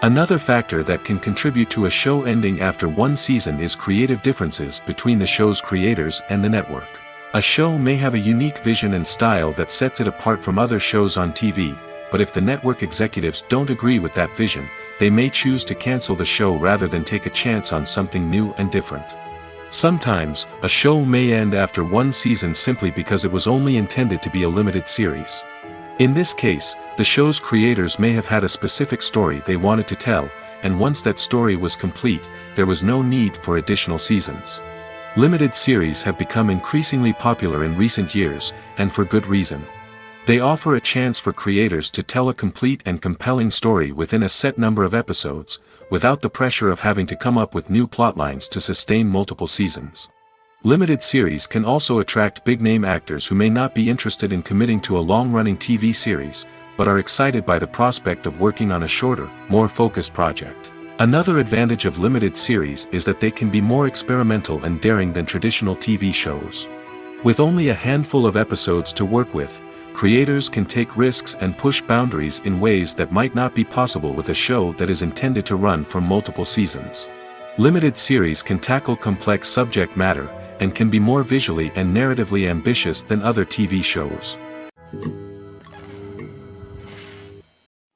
Another factor that can contribute to a show ending after one season is creative differences between the show's creators and the network. A show may have a unique vision and style that sets it apart from other shows on TV, but if the network executives don't agree with that vision, they may choose to cancel the show rather than take a chance on something new and different. Sometimes, a show may end after one season simply because it was only intended to be a limited series. In this case, the show's creators may have had a specific story they wanted to tell, and once that story was complete, there was no need for additional seasons. Limited series have become increasingly popular in recent years, and for good reason. They offer a chance for creators to tell a complete and compelling story within a set number of episodes, without the pressure of having to come up with new plotlines to sustain multiple seasons. Limited series can also attract big-name actors who may not be interested in committing to a long-running TV series, but are excited by the prospect of working on a shorter, more focused project. Another advantage of limited series is that they can be more experimental and daring than traditional TV shows. With only a handful of episodes to work with, creators can take risks and push boundaries in ways that might not be possible with a show that is intended to run for multiple seasons. Limited series can tackle complex subject matter, and can be more visually and narratively ambitious than other TV shows.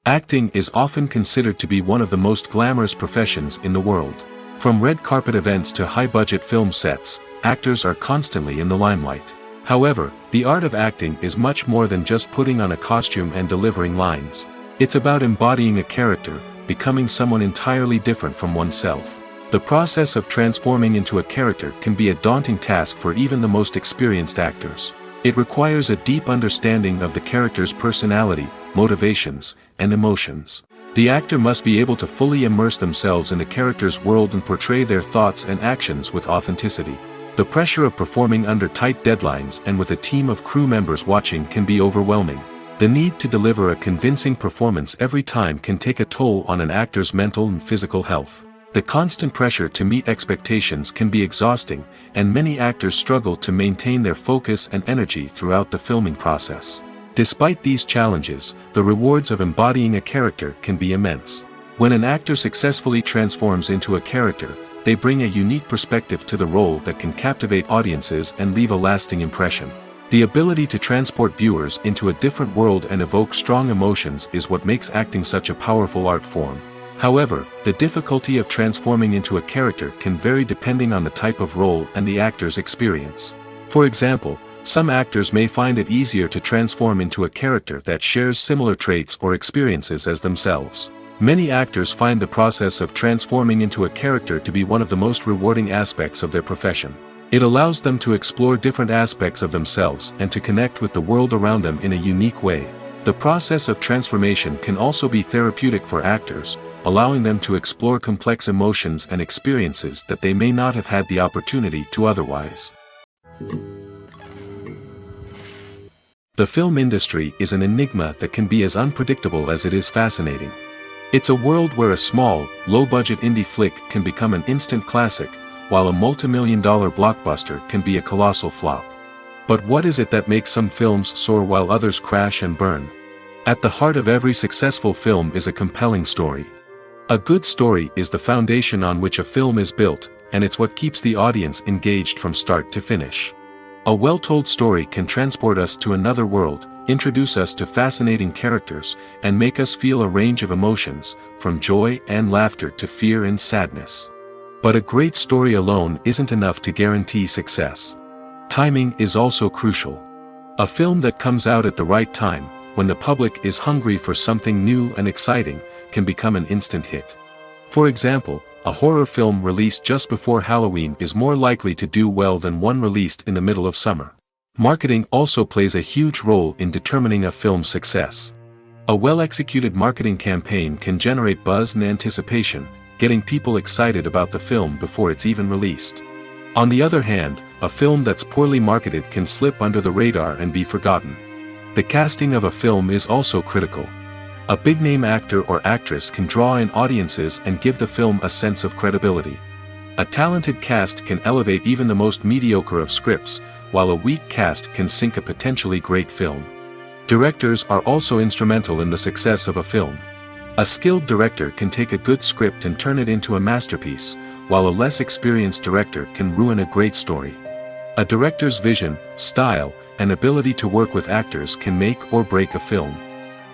Acting is often considered to be one of the most glamorous professions in the world. From red carpet events to high-budget film sets, actors are constantly in the limelight. However, the art of acting is much more than just putting on a costume and delivering lines. It's about embodying a character, becoming someone entirely different from oneself. The process of transforming into a character can be a daunting task for even the most experienced actors. It requires a deep understanding of the character's personality, motivations, and emotions. The actor must be able to fully immerse themselves in the character's world and portray their thoughts and actions with authenticity. The pressure of performing under tight deadlines and with a team of crew members watching can be overwhelming. The need to deliver a convincing performance every time can take a toll on an actor's mental and physical health. The constant pressure to meet expectations can be exhausting, and many actors struggle to maintain their focus and energy throughout the filming process. Despite these challenges, the rewards of embodying a character can be immense. When an actor successfully transforms into a character, they bring a unique perspective to the role that can captivate audiences and leave a lasting impression. The ability to transport viewers into a different world and evoke strong emotions is what makes acting such a powerful art form. However, the difficulty of transforming into a character can vary depending on the type of role and the actor's experience. For example, some actors may find it easier to transform into a character that shares similar traits or experiences as themselves. Many actors find the process of transforming into a character to be one of the most rewarding aspects of their profession. It allows them to explore different aspects of themselves and to connect with the world around them in a unique way. The process of transformation can also be therapeutic for actors, allowing them to explore complex emotions and experiences that they may not have had the opportunity to otherwise. The film industry is an enigma that can be as unpredictable as it is fascinating. It's a world where a small, low-budget indie flick can become an instant classic, while a multi-million-dollar blockbuster can be a colossal flop. But what is it that makes some films soar while others crash and burn? At the heart of every successful film is a compelling story. A good story is the foundation on which a film is built, and it's what keeps the audience engaged from start to finish. A well-told story can transport us to another world, introduce us to fascinating characters, and make us feel a range of emotions, from joy and laughter to fear and sadness. But a great story alone isn't enough to guarantee success. Timing is also crucial. A film that comes out at the right time, when the public is hungry for something new and exciting, can become an instant hit. For example, a horror film released just before Halloween is more likely to do well than one released in the middle of summer. Marketing also plays a huge role in determining a film's success. A well-executed marketing campaign can generate buzz and anticipation, getting people excited about the film before it's even released. On the other hand, a film that's poorly marketed can slip under the radar and be forgotten. The casting of a film is also critical. A big-name actor or actress can draw in audiences and give the film a sense of credibility. A talented cast can elevate even the most mediocre of scripts, while a weak cast can sink a potentially great film. Directors are also instrumental in the success of a film. A skilled director can take a good script and turn it into a masterpiece, while a less experienced director can ruin a great story. A director's vision, style, and ability to work with actors can make or break a film.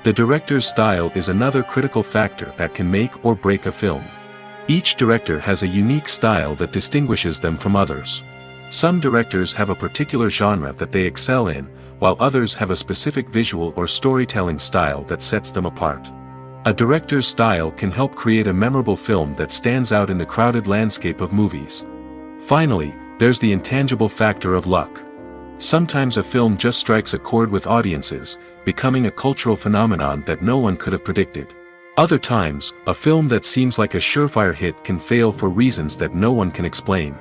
The director's style is another critical factor that can make or break a film. Each director has a unique style that distinguishes them from others. Some directors have a particular genre that they excel in, while others have a specific visual or storytelling style that sets them apart. A director's style can help create a memorable film that stands out in the crowded landscape of movies. Finally, there's the intangible factor of luck. Sometimes a film just strikes a chord with audiences, becoming a cultural phenomenon that no one could have predicted. Other times, a film that seems like a surefire hit can fail for reasons that no one can explain.